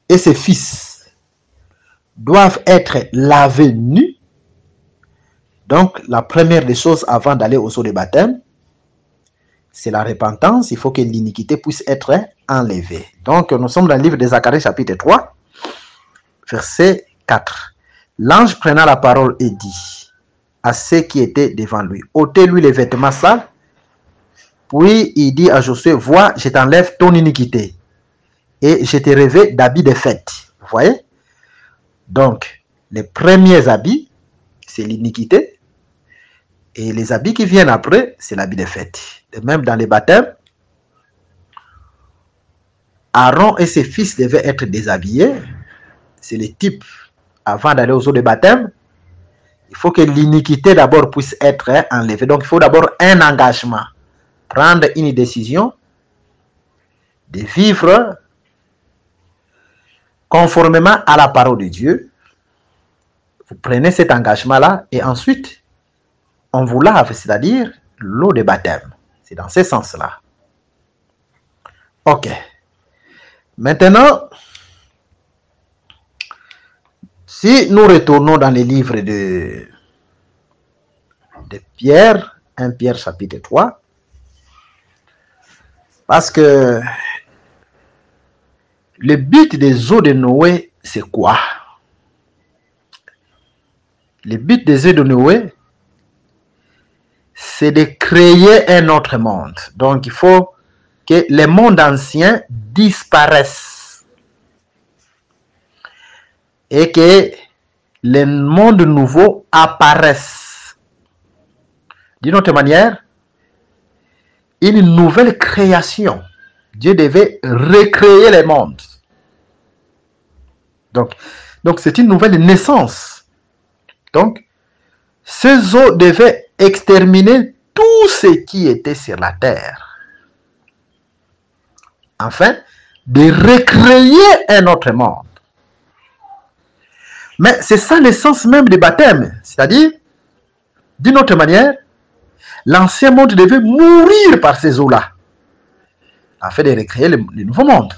et ses fils doivent être lavés nus. Donc, la première des choses avant d'aller au seau de baptême, c'est la repentance. Il faut que l'iniquité puisse être enlevée. Donc, nous sommes dans le livre de Zacharie, chapitre 3, verset 4. L'ange prenant la parole et dit à ceux qui étaient devant lui, ôtez-lui les vêtements sales. Puis il dit à Josué, vois, je t'enlève ton iniquité et je te revêt d'habits de fête. Vous voyez? Donc, les premiers habits, c'est l'iniquité. Et les habits qui viennent après, c'est l'habit de fête. Et même dans les baptêmes, Aaron et ses fils devaient être déshabillés. C'est le type. Avant d'aller aux eaux de baptême, il faut que l'iniquité d'abord puisse être enlevée. Donc, il faut d'abord un engagement. Prendre une décision de vivre conformément à la parole de Dieu. Vous prenez cet engagement-là et ensuite, on vous lave, c'est-à-dire l'eau de baptême. C'est dans ce sens-là. Ok. Maintenant, si nous retournons dans les livres de Pierre, 1 Pierre chapitre 3, parce que le but des eaux de Noé, c'est quoi? Le but des eaux de Noé, c'est de créer un autre monde. Donc, il faut que les mondes anciens disparaissent et que les mondes nouveaux apparaissent. D'une autre manière, une nouvelle création. Dieu devait recréer les mondes. Donc c'est une nouvelle naissance. Donc, ces eaux devaient exterminer tout ce qui était sur la terre. Afin de recréer un autre monde. Mais c'est ça l'essence même du baptême. C'est-à-dire, d'une autre manière, l'ancien monde devait mourir par ces eaux-là, afin de recréer le nouveau monde.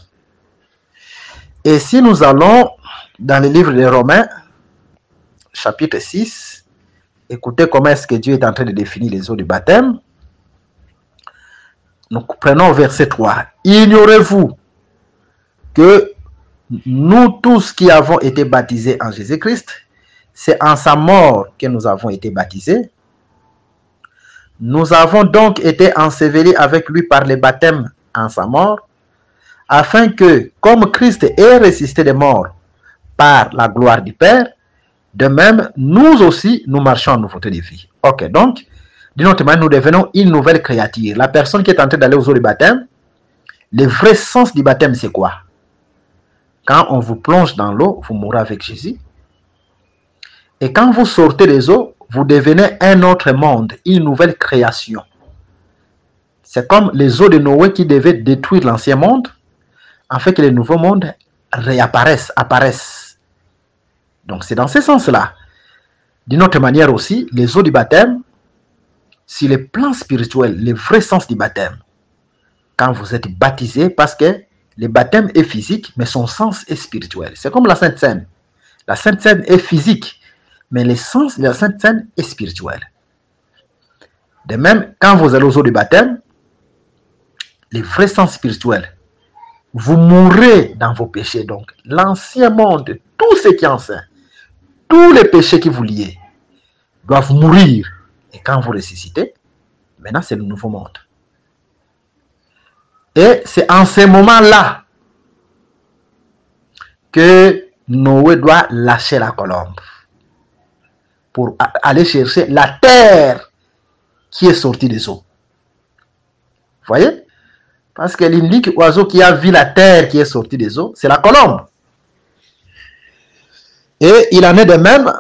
Et si nous allons dans le livre des Romains, chapitre 6, écoutez comment est-ce que Dieu est en train de définir les eaux du baptême. Nous prenons verset 3. Ignorez-vous que nous tous qui avons été baptisés en Jésus-Christ, c'est en sa mort que nous avons été baptisés. Nous avons donc été ensevelis avec lui par le baptême en sa mort, afin que, comme Christ est ressuscité des morts par la gloire du Père, De même, nous aussi, nous marchons en nouveauté de vie. Ok, donc, d'une autre manière, nous devenons une nouvelle créature. La personne qui est en train d'aller aux eaux du baptême, le vrai sens du baptême, c'est quoi? Quand on vous plonge dans l'eau, vous mourrez avec Jésus. Et quand vous sortez des eaux, vous devenez un autre monde, une nouvelle création. C'est comme les eaux de Noé qui devaient détruire l'ancien monde, afin que le nouveau monde apparaissent. Donc c'est dans ce sens-là. D'une autre manière aussi, les eaux du baptême, sur le plan spirituel, le vrai sens du baptême, quand vous êtes baptisé, parce que le baptême est physique, mais son sens est spirituel. C'est comme la Sainte Seine. La Sainte Seine est physique, mais le sens de la Sainte Seine est spirituel. De même, quand vous allez aux eaux du baptême, le vrai sens spirituel, vous mourrez dans vos péchés. Donc, l'ancien monde, tout ce qui est ancien, tous les péchés qui vous lient, doivent mourir. Et quand vous ressuscitez, maintenant c'est le nouveau monde. Et c'est en ce moment-là que Noé doit lâcher la colombe pour aller chercher la terre qui est sortie des eaux. Vous voyez? Parce que l'unique oiseau qui a vu la terre qui est sortie des eaux, c'est la colombe. Et il en est de même,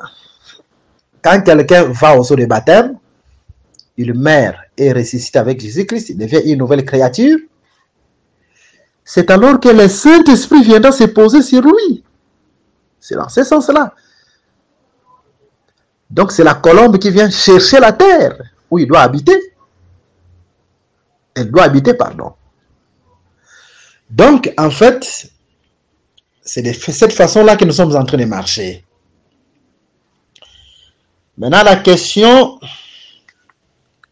quand quelqu'un va aux eaux de baptême, il meurt et ressuscite avec Jésus-Christ, il devient une nouvelle créature. C'est alors que le Saint-Esprit viendra se poser sur lui. C'est dans ce sens-là. Donc c'est la colombe qui vient chercher la terre où il doit habiter. Elle doit habiter, pardon. Donc, en fait, c'est de cette façon-là que nous sommes en train de marcher. Maintenant, la question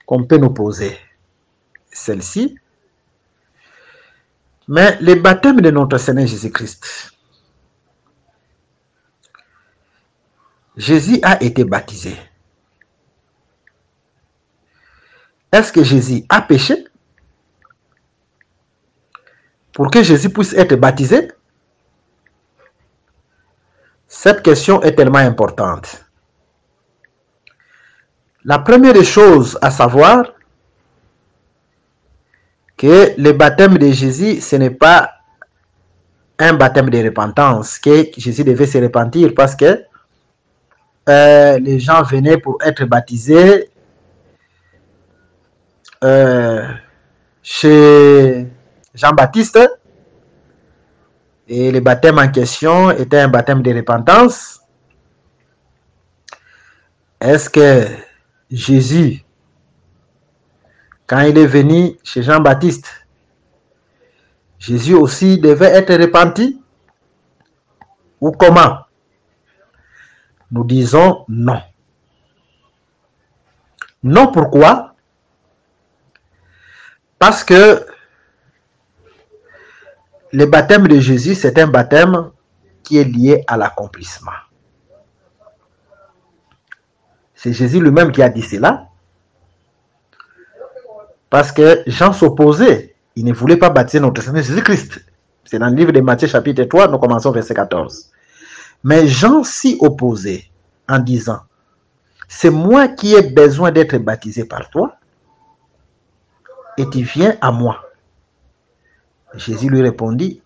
qu'on peut nous poser, celle-ci. Mais le baptême de notre Seigneur Jésus-Christ, Jésus a été baptisé. Est-ce que Jésus a péché? Pour que Jésus puisse être baptisé? Cette question est tellement importante. La première des choses à savoir, que le baptême de Jésus, ce n'est pas un baptême de repentance, que Jésus devait se repentir parce que les gens venaient pour être baptisés chez Jean-Baptiste, et le baptême en question était un baptême de repentance. Est-ce que Jésus, quand il est venu chez Jean-Baptiste, Jésus aussi devait être repenti? Ou comment? Nous disons non. Non, pourquoi? Parce que le baptême de Jésus, c'est un baptême qui est lié à l'accomplissement. C'est Jésus lui-même qui a dit cela. Parce que Jean s'opposait. Il ne voulait pas baptiser notre Seigneur Jésus-Christ. C'est dans le livre de Matthieu chapitre 3, nous commençons verset 14. Mais Jean s'y opposait en disant, c'est moi qui ai besoin d'être baptisé par toi et tu viens à moi. Jésus lui répondit,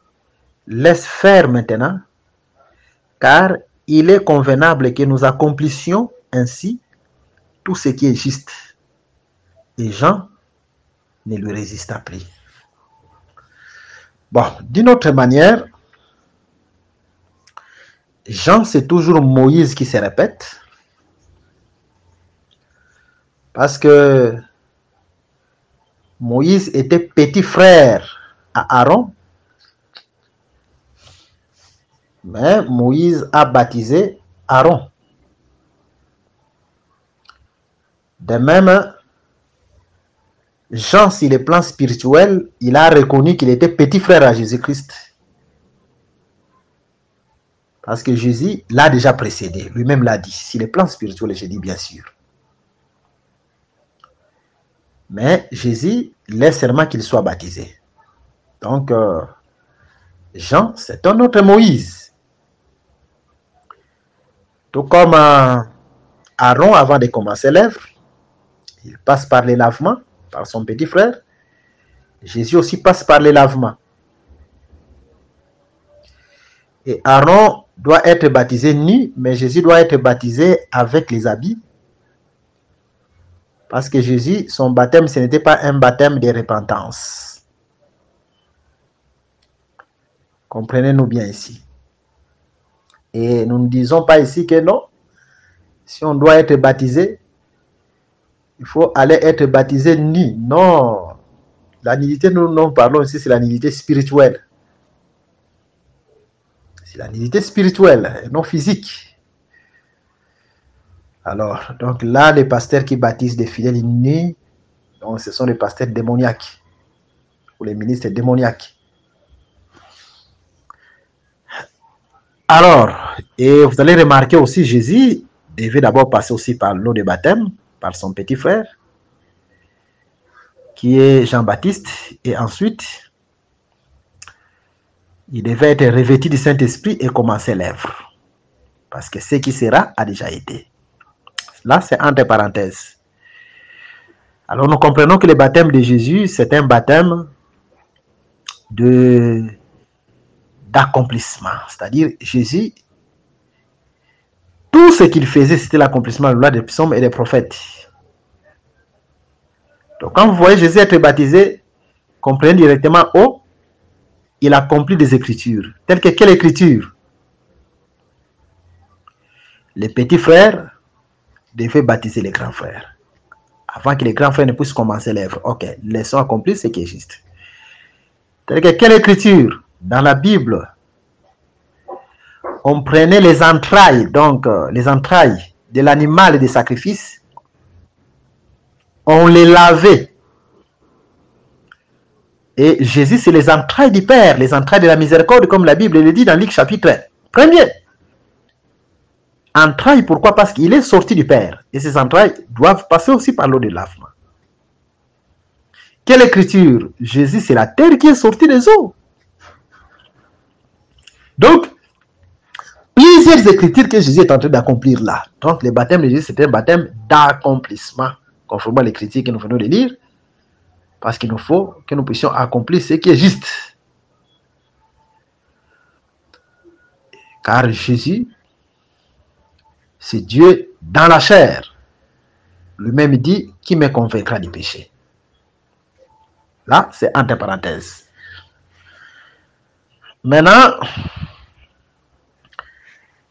laisse faire maintenant, car il est convenable que nous accomplissions ainsi tout ce qui est juste. Et Jean ne lui résista plus. Bon, d'une autre manière, Jean, c'est toujours Moïse qui se répète. Parce que Moïse était petit frère à Aaron. Mais Moïse a baptisé Aaron. De même, Jean, sur le plan spirituel, il a reconnu qu'il était petit frère à Jésus-Christ. Parce que Jésus l'a déjà précédé. Lui-même l'a dit. Sur le plan spirituel, je dis bien sûr. Mais Jésus laisse seulement qu'il soit baptisé. Donc, Jean, c'est un autre Moïse. Tout comme Aaron, avant de commencer l'œuvre, il passe par les lavements, par son petit frère. Jésus aussi passe par les lavements. Et Aaron doit être baptisé nu, mais Jésus doit être baptisé avec les habits. Parce que Jésus, son baptême, ce n'était pas un baptême de repentance. Comprenez-nous bien ici. Et nous ne disons pas ici que non. Si on doit être baptisé, il faut aller être baptisé nu. Non. La nudité, nous parlons ici, c'est la nudité spirituelle. C'est la nudité spirituelle, et non physique. Alors, donc là, les pasteurs qui baptisent des fidèles nus, donc ce sont les pasteurs démoniaques, ou les ministres démoniaques. Alors, et vous allez remarquer aussi, Jésus devait d'abord passer aussi par l'eau de baptême, par son petit frère, qui est Jean-Baptiste, et ensuite, il devait être revêtu du Saint-Esprit et commencer l'œuvre. Parce que ce qui sera a déjà été. Là, c'est entre parenthèses. Alors, nous comprenons que le baptême de Jésus, c'est un baptême d'accomplissement. C'est-à-dire, Jésus, tout ce qu'il faisait, c'était l'accomplissement de la loi des psaumes et des prophètes. Donc, quand vous voyez Jésus être baptisé, comprenez directement, oh, il accomplit des écritures. Telles que quelle écriture? Les petits frères devaient baptiser les grands frères. Avant que les grands frères ne puissent commencer l'œuvre. Ok, laissons accomplir ce qui est juste. Telle que quelle écriture? Dans la Bible, on prenait les entrailles, donc les entrailles de l'animal et des sacrifices, on les lavait. Et Jésus, c'est les entrailles du Père, les entrailles de la miséricorde, comme la Bible le dit dans Luc chapitre 1er. Entrailles, pourquoi? Parce qu'il est sorti du Père. Et ces entrailles doivent passer aussi par l'eau de lavement. Quelle écriture? Jésus, c'est la terre qui est sortie des eaux. Donc, plusieurs écritures que Jésus est en train d'accomplir là. Donc, le baptême de Jésus, c'est un baptême d'accomplissement, conformément à l'écriture que nous venons de lire, parce qu'il nous faut que nous puissions accomplir ce qui est juste. Car Jésus, c'est Dieu dans la chair. Lui-même dit, qui me convaincra du péché? Là, c'est entre parenthèses. Maintenant,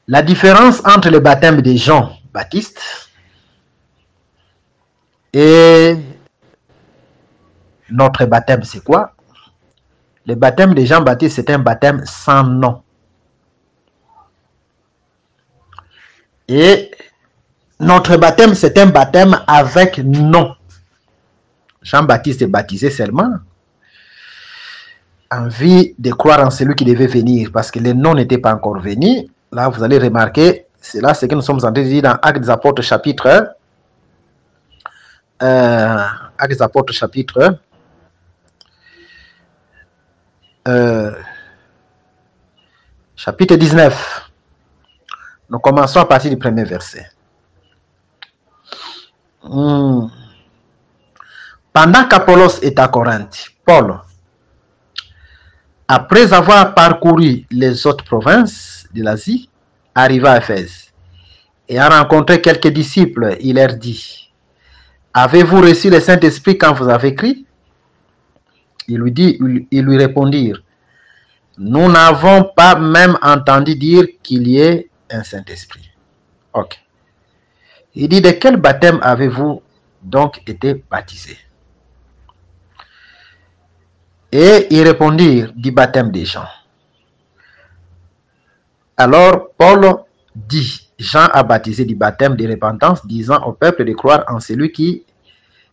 la différence entre le baptême de Jean-Baptiste et notre baptême, c'est quoi? Le baptême de Jean-Baptiste, c'est un baptême sans nom. Et notre baptême, c'est un baptême avec nom. Jean-Baptiste est baptisé seulement en vue de croire en celui qui devait venir, parce que le nom n'était pas encore venu. Là, vous allez remarquer, c'est là ce que nous sommes en train de dire dans Actes des Apôtres chapitre 1. Actes des Apôtres chapitre 1. Chapitre 19. Nous commençons à partir du premier verset. Pendant qu'Apollos est à Corinthe, Paul, après avoir parcouru les autres provinces de l'Asie, arriva à Éphèse et a rencontré quelques disciples. Il leur dit: avez-vous reçu le Saint-Esprit quand vous avez crié? Ils lui répondirent: nous n'avons pas même entendu dire qu'il y ait un Saint-Esprit. Ok. Il dit: de quel baptême avez-vous donc été baptisés? Et ils répondirent: du baptême des Jean. Alors Paul dit: Jean a baptisé du baptême de repentance, disant au peuple de croire en celui qui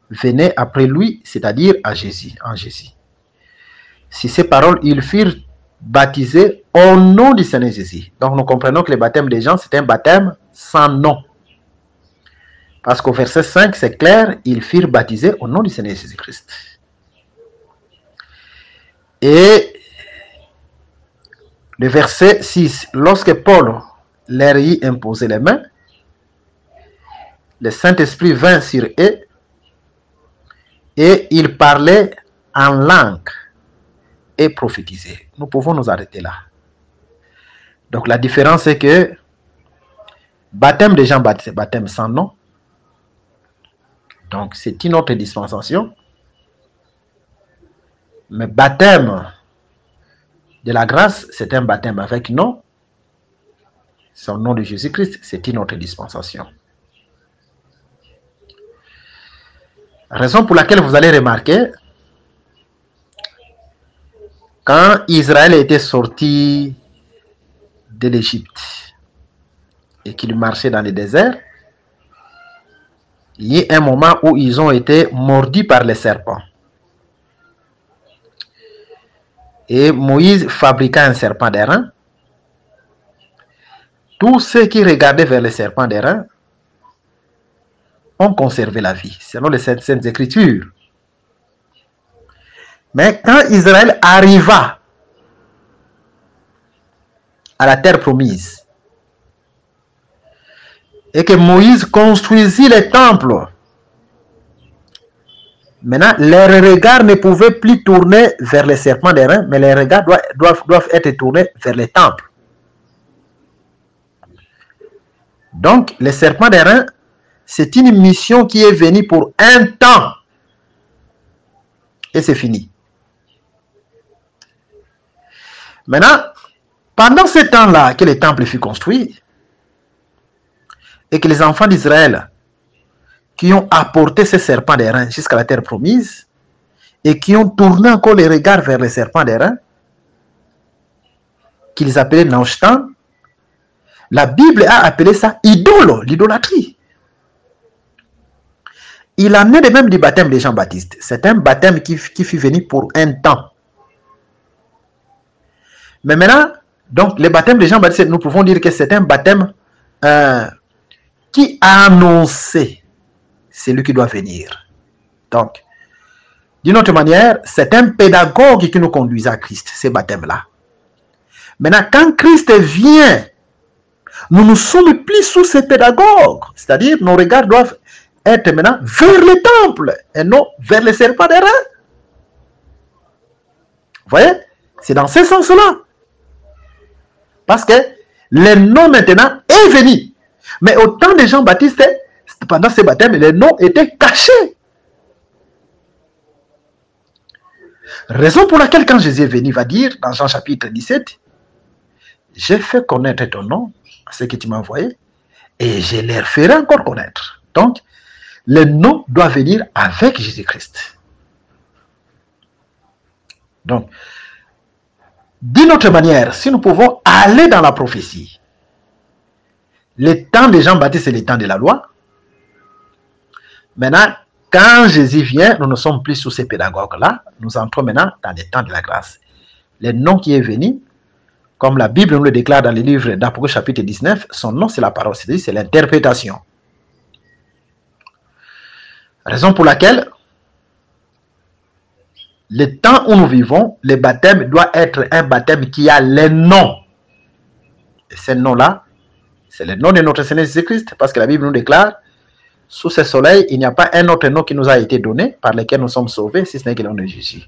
venait après lui, c'est-à-dire en Jésus. Si ces paroles, ils furent baptisés au nom du Seigneur Jésus. Donc nous comprenons que le baptême des Jean, c'est un baptême sans nom. Parce qu'au verset 5, c'est clair, ils furent baptisés au nom du Seigneur Jésus-Christ. Et le verset 6, lorsque Paul leur y imposer les mains. Le Saint-Esprit vint sur eux et ils parlaient en langue et prophétisaient. Nous pouvons nous arrêter là. Donc la différence c'est que baptême de Jean-Baptiste, baptême sans nom. Donc c'est une autre dispensation. Mais baptême de la grâce, c'est un baptême avec nom. Son nom de Jésus-Christ, c'est une autre dispensation. Raison pour laquelle vous allez remarquer, quand Israël était sorti de l'Égypte et qu'il marchait dans le désert, il y a un moment où ils ont été mordus par les serpents. Et Moïse fabriqua un serpent d'airain. Tous ceux qui regardaient vers le serpent d'airain ont conservé la vie, selon les Saintes Écritures. Mais quand Israël arriva à la terre promise et que Moïse construisit les temples, maintenant, leurs regards ne pouvaient plus tourner vers les serpents d'airain, mais les regards doivent être tournés vers les temples. Donc, les serpents d'airain, c'est une mission qui est venue pour un temps. Et c'est fini. Maintenant, pendant ce temps-là que le temple fut construit, et que les enfants d'Israël qui ont apporté ces serpents d'airain jusqu'à la terre promise, et qui ont tourné encore les regards vers les serpents d'airain, qu'ils appelaient Naushtan, la Bible a appelé ça idole, l'idolâtrie. Il en est de même du baptême de Jean-Baptiste. C'est un baptême qui fut venu pour un temps. Mais maintenant, donc, le baptême de Jean-Baptiste, nous pouvons dire que c'est un baptême qui a annoncé celui qui doit venir. Donc, d'une autre manière, c'est un pédagogue qui nous conduit à Christ, ce baptême-là. Maintenant, quand Christ vient, nous ne sommes plus sous ces pédagogues. C'est-à-dire, nos regards doivent être maintenant vers le temple et non vers les serpents d'airain. Vous voyez? C'est dans ce sens-là. Parce que le nom maintenant est venu. Mais au temps de Jean-Baptiste, pendant ce baptême, le nom était caché. Raison pour laquelle quand Jésus est venu, il va dire dans Jean chapitre 17, j'ai fait connaître ton nom à ceux que tu m'as envoyés et je les ferai encore connaître. Donc, le nom doit venir avec Jésus-Christ. Donc, d'une autre manière, si nous pouvons aller dans la prophétie, le temps de Jean-Baptiste, c'est le temps de la loi. Maintenant, quand Jésus vient, nous ne sommes plus sous ces pédagogues-là. Nous entrons maintenant dans le temps de la grâce. Le nom qui est venu, comme la Bible nous le déclare dans le livre d'Apocalypse chapitre 19, son nom c'est la parole, c'est-à-dire c'est l'interprétation. Raison pour laquelle, le temps où nous vivons, le baptême doit être un baptême qui a les noms. Et ce nom-là, c'est le nom de notre Seigneur Jésus-Christ, parce que la Bible nous déclare, sous ce soleil, il n'y a pas un autre nom qui nous a été donné, par lequel nous sommes sauvés, si ce n'est que le nom de Jésus.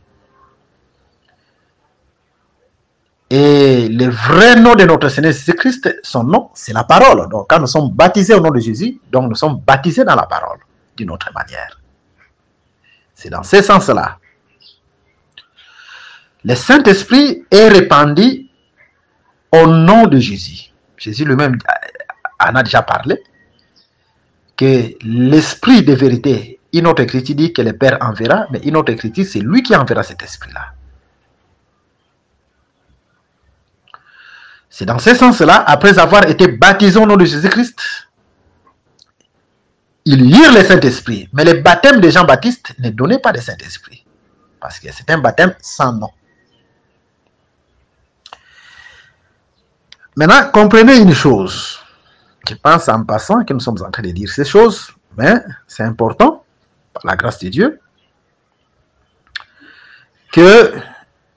Et le vrai nom de notre Seigneur Jésus-Christ, son nom, c'est la parole. Donc, quand nous sommes baptisés au nom de Jésus, donc nous sommes baptisés dans la parole, d'une autre manière. C'est dans ce sens-là. Le Saint-Esprit est répandu au nom de Jésus. Jésus lui-même en a déjà parlé, que l'Esprit de vérité, une autre écriture dit que le Père enverra, mais une autre écriture, c'est lui qui enverra cet Esprit-là. C'est dans ce sens-là, après avoir été baptisé au nom de Jésus-Christ, ils eurent le Saint-Esprit. Mais le baptême de Jean-Baptiste ne donnait pas de Saint-Esprit. Parce que c'est un baptême sans nom. Maintenant, comprenez une chose. Je pense en passant que nous sommes en train de dire ces choses, mais c'est important, par la grâce de Dieu, que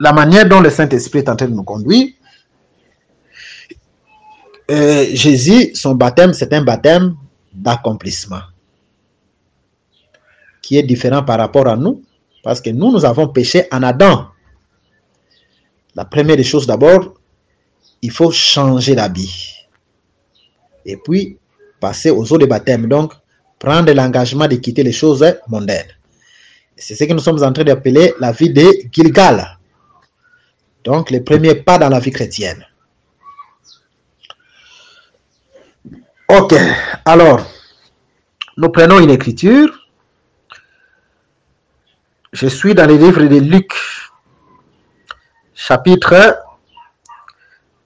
la manière dont le Saint-Esprit est en train de nous conduire, Jésus, son baptême, c'est un baptême d'accomplissement qui est différent par rapport à nous, parce que nous avons péché en Adam. La première des choses, d'abord, il faut changer d'habit. Et puis, passer aux eaux de baptême. Donc, prendre l'engagement de quitter les choses mondaines. C'est ce que nous sommes en train d'appeler la vie de Gilgal. Donc, les premiers pas dans la vie chrétienne. Ok, alors, nous prenons une écriture. Je suis dans le livre de Luc, chapitre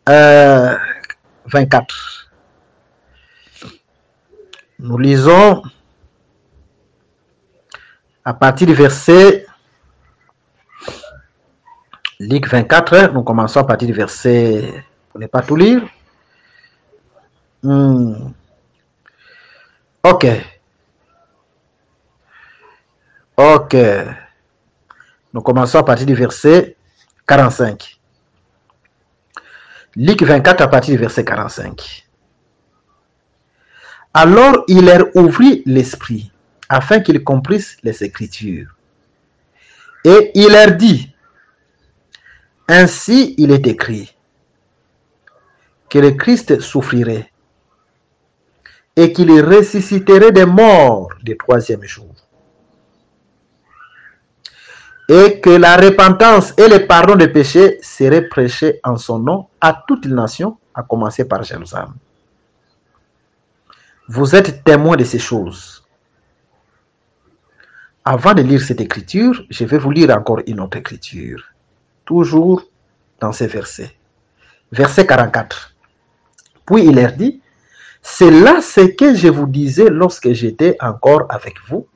24. Nous lisons à partir du verset Luc 24. Nous commençons à partir du verset, pour ne pas tout lire. Ok. Nous commençons à partir du verset 45. Luc 24 à partir du verset 45. Alors il leur ouvrit l'esprit, afin qu'ils comprissent les Écritures. Et il leur dit, ainsi il est écrit, que le Christ souffrirait, et qu'il ressusciterait des morts le troisième jour. Et que la repentance et le pardon des péchés seraient prêchés en son nom à toutes les nations, à commencer par Jérusalem. Vous êtes témoins de ces choses. Avant de lire cette écriture, je vais vous lire encore une autre écriture, toujours dans ces versets. Verset 44. Puis il leur dit, c'est là ce que je vous disais lorsque j'étais encore avec vous,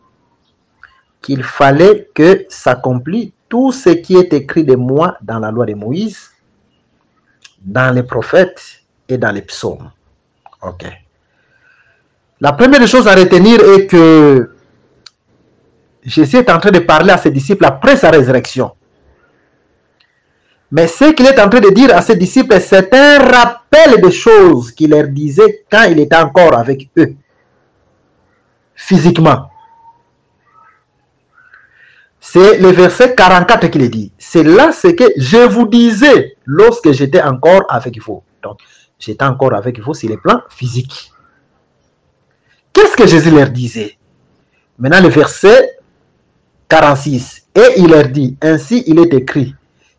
qu'il fallait que s'accomplisse tout ce qui est écrit de moi dans la loi de Moïse, dans les prophètes et dans les psaumes. Ok. La première chose à retenir est que Jésus est en train de parler à ses disciples après sa résurrection. Mais ce qu'il est en train de dire à ses disciples, c'est un rappel des choses qu'il leur disait quand il était encore avec eux, physiquement. C'est le verset 44 qu'il dit. C'est là ce que je vous disais lorsque j'étais encore avec vous. Donc, j'étais encore avec vous sur le plan physique. Qu'est-ce que Jésus leur disait? Maintenant, le verset 46. Et il leur dit, ainsi il est écrit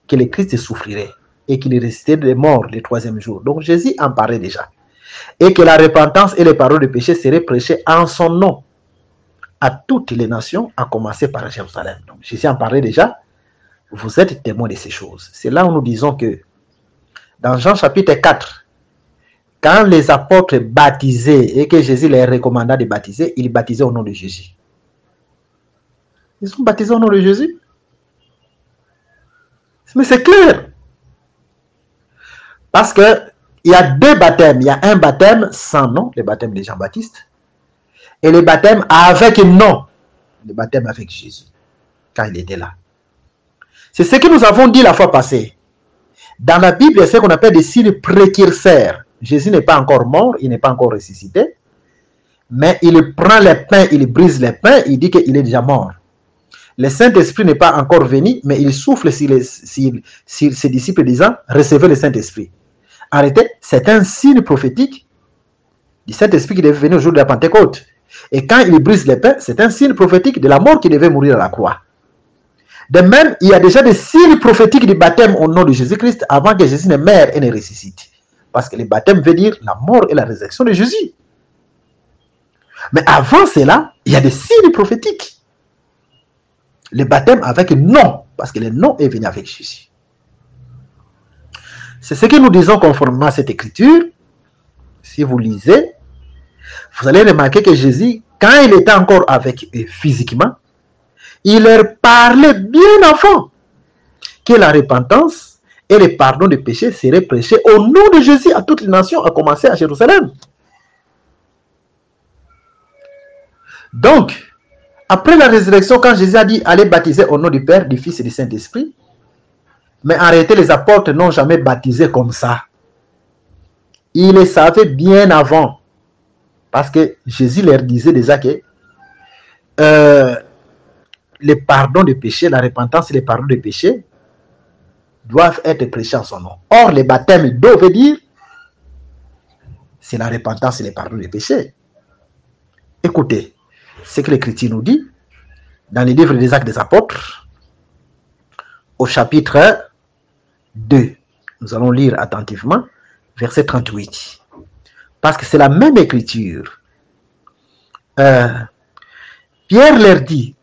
que le Christ souffrirait et qu'il ressusciterait des morts le troisième jour. Donc, Jésus en parlait déjà. Et que la repentance et les paroles de péché seraient prêchées en son nom à toutes les nations, à commencer par Jérusalem. Donc, Jésus en parlait déjà. Vous êtes témoins de ces choses. C'est là où nous disons que dans Jean chapitre 4, quand les apôtres baptisaient et que Jésus leur recommanda de baptiser, ils baptisaient au nom de Jésus. Ils sont baptisés au nom de Jésus. Mais c'est clair. Parce que il y a deux baptêmes. Il y a un baptême sans nom, le baptême de Jean-Baptiste, et le baptême avec nom, le baptême avec Jésus, quand il était là. C'est ce que nous avons dit la fois passée. Dans la Bible, il y a ce qu'on appelle des signes précurseurs. Jésus n'est pas encore mort, il n'est pas encore ressuscité, mais il prend les pains, il brise les pains, il dit qu'il est déjà mort. Le Saint-Esprit n'est pas encore venu, mais il souffle sur ses disciples disant, recevez le Saint-Esprit. Arrêtez, c'est un signe prophétique du Saint-Esprit qui devait venir au jour de la Pentecôte. Et quand il brise les pains, c'est un signe prophétique de la mort qui devait mourir à la croix. De même, il y a déjà des signes prophétiques du baptême au nom de Jésus-Christ avant que Jésus ne meure et ne ressuscite. Parce que le baptême veut dire la mort et la résurrection de Jésus. Mais avant cela, il y a des signes prophétiques. Le baptême avec nom, parce que le nom est venu avec Jésus. C'est ce que nous disons conformément à cette écriture. Si vous lisez, vous allez remarquer que Jésus, quand il était encore avec eux physiquement, il leur parlait bien avant que la repentance et le pardon des péchés seraient prêchés au nom de Jésus à toutes les nations, à commencer à Jérusalem. Donc, après la résurrection, quand Jésus a dit « Allez baptiser au nom du Père, du Fils et du Saint-Esprit », mais en réalité, les apôtres n'ont jamais baptisé comme ça. Ils le savaient bien avant. Parce que Jésus leur disait déjà que le pardon des péchés, la repentance et le pardon des péchés doivent être prêchés en son nom. Or, le baptême d'eau veut dire c'est la repentance et le pardon des péchés. Écoutez ce que l'Écriture nous dit dans le livre des Actes des Apôtres, au chapitre 2. Nous allons lire attentivement, verset 38. Parce que c'est la même Écriture. Pierre leur dit,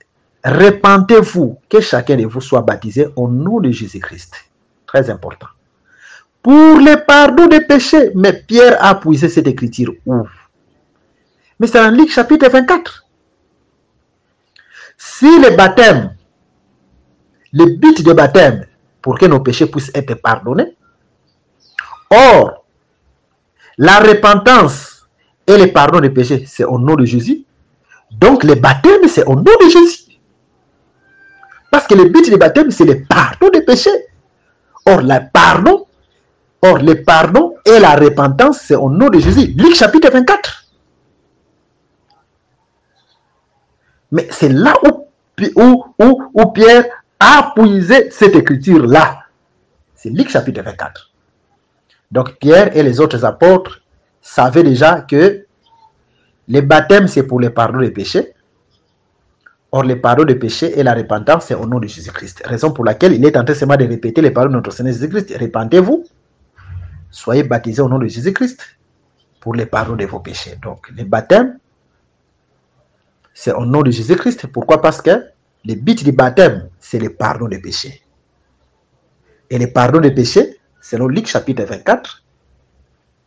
repentez-vous, que chacun de vous soit baptisé au nom de Jésus-Christ. Très important. Pour le pardon des péchés. Mais Pierre a puisé cette écriture où? Mais c'est dans Luc chapitre 24. Si le baptême, le but du baptême, pour que nos péchés puissent être pardonnés, or, la repentance et le pardon des péchés, c'est au nom de Jésus. Donc, le baptême, c'est au nom de Jésus. Parce que le but du baptême, c'est le pardon des péchés. Or, le pardon et la repentance, c'est au nom de Jésus. Luc chapitre 24. Mais c'est là où Pierre a puisé cette écriture-là. C'est Luc chapitre 24. Donc, Pierre et les autres apôtres savaient déjà que le baptême, c'est pour le pardon des péchés. Or, le pardon des péchés et la repentance, c'est au nom de Jésus-Christ. Raison pour laquelle il est en train seulement de répéter les paroles de notre Seigneur Jésus-Christ. Repentez-vous, soyez baptisés au nom de Jésus-Christ pour le pardon de vos péchés. Donc, le baptême, c'est au nom de Jésus-Christ. Pourquoi? Parce que le but du baptême, c'est le pardon des péchés. Et le pardon des péchés, c'est dans Luc chapitre 24.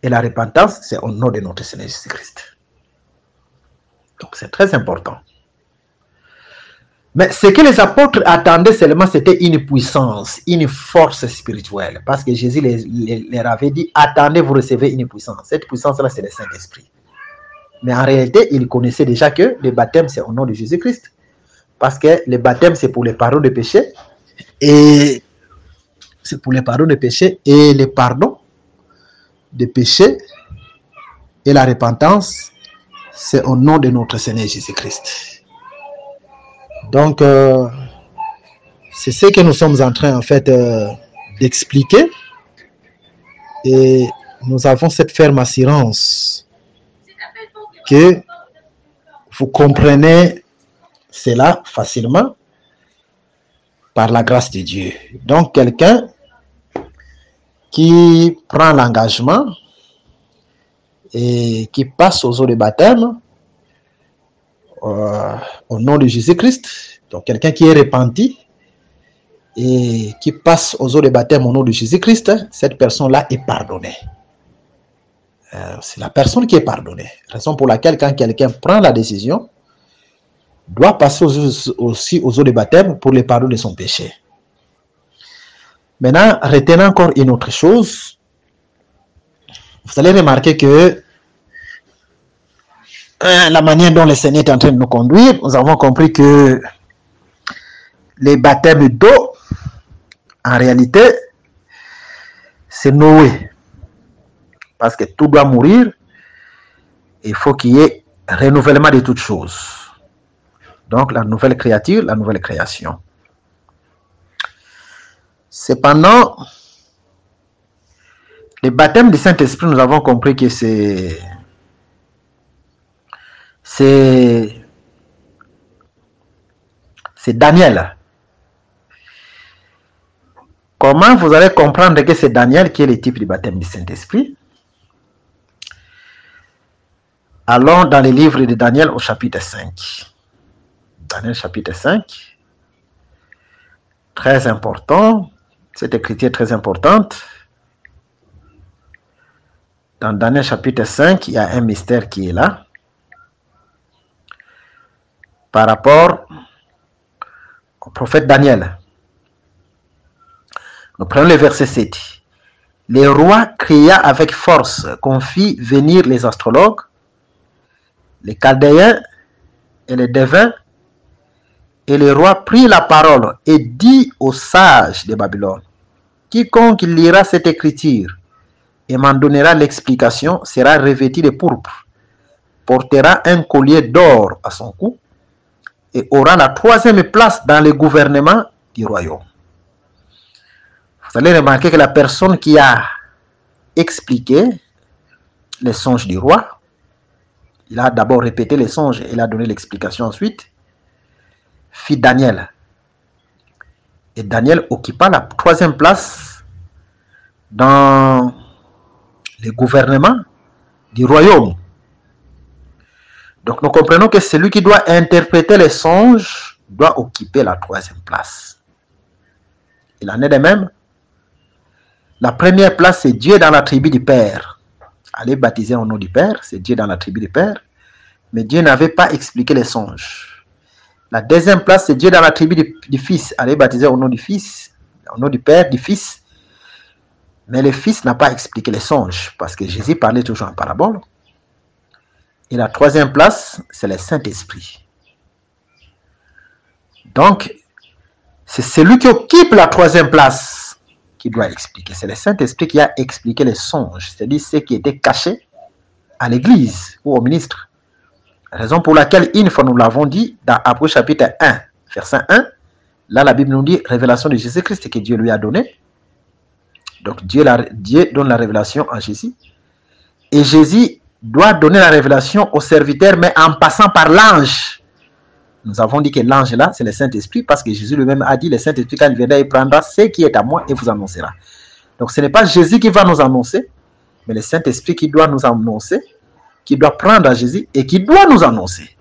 Et la repentance, c'est au nom de notre Seigneur Jésus-Christ. Donc, c'est très important. Mais ce que les apôtres attendaient seulement, c'était une puissance, une force spirituelle. Parce que Jésus leur avait dit, attendez, vous recevez une puissance. Cette puissance-là, c'est le Saint-Esprit. Mais en réalité, ils connaissaient déjà que le baptême, c'est au nom de Jésus-Christ. Parce que le baptême, c'est pour le pardon des péchés. Et c'est pour le pardon des péchés. Et le pardon des péchés et la repentance, c'est au nom de notre Seigneur Jésus-Christ. Donc, c'est ce que nous sommes en train, en fait, d'expliquer. Et nous avons cette ferme assurance que vous comprenez cela facilement par la grâce de Dieu. Donc, quelqu'un qui prend l'engagement et qui passe aux eaux de baptême au nom de Jésus-Christ, donc quelqu'un qui est repenti et qui passe aux eaux de baptême au nom de Jésus-Christ, cette personne-là est pardonnée. C'est la personne qui est pardonnée. Raison pour laquelle quand quelqu'un prend la décision, doit passer aussi aux eaux de baptême pour le pardon de son péché. Maintenant, retenez encore une autre chose. Vous allez remarquer que la manière dont le Seigneur est en train de nous conduire, nous avons compris que les baptêmes d'eau, en réalité, c'est Noé. Parce que tout doit mourir, il faut qu'il y ait renouvellement de toutes choses. Donc, la nouvelle créature, la nouvelle création. Cependant, le baptême du Saint-Esprit, nous avons compris que c'est Daniel. Comment vous allez comprendre que c'est Daniel qui est le type du baptême du Saint-Esprit? Allons dans le livre de Daniel au chapitre 5. Daniel chapitre 5. Très important. Cette écriture est très importante. Dans Daniel chapitre 5, il y a un mystère qui est là. Par rapport au prophète Daniel. Nous prenons le verset 7. Le roi cria avec force qu'on fit venir les astrologues, les Chaldéens et les devins, et le roi prit la parole et dit aux sages de Babylone, quiconque lira cette écriture et m'en donnera l'explication, sera revêtu de pourpre, portera un collier d'or à son cou et aura la 3e place dans le gouvernement du royaume. Vous allez remarquer que la personne qui a expliqué les songes du roi, il a d'abord répété les songes et il a donné l'explication ensuite, fit Daniel. Et Daniel occupa la 3e place dans le gouvernement du royaume. Donc nous comprenons que celui qui doit interpréter les songes doit occuper la 3e place. Il en est de même. La première place, c'est Dieu dans la tribu du Père. Allez baptiser au nom du Père, c'est Dieu dans la tribu du Père. Mais Dieu n'avait pas expliqué les songes. La 2e place, c'est Dieu dans la tribu du Fils. Allez baptiser au nom du Fils, au nom du Père, du Fils. Mais le Fils n'a pas expliqué les songes, parce que Jésus parlait toujours en parabole. Et la 3e place, c'est le Saint-Esprit. Donc, c'est celui qui occupe la 3e place qui doit expliquer. C'est le Saint-Esprit qui a expliqué les songes, c'est-à-dire ce qui était caché à l'Église ou au ministre. Raison pour laquelle, une fois nous l'avons dit, dans Hébreux chapitre 1, verset 1, là la Bible nous dit révélation de Jésus-Christ que Dieu lui a donné. Donc Dieu donne la révélation à Jésus. Et Jésus doit donner la révélation au serviteur, mais en passant par l'ange. Nous avons dit que l'ange là, c'est le Saint-Esprit, parce que Jésus lui-même a dit, le Saint-Esprit, quand il viendra, il prendra ce qui est à moi et vous annoncera. Donc ce n'est pas Jésus qui va nous annoncer, mais le Saint-Esprit qui doit nous annoncer, qui doit prendre à Jésus et qui doit nous annoncer.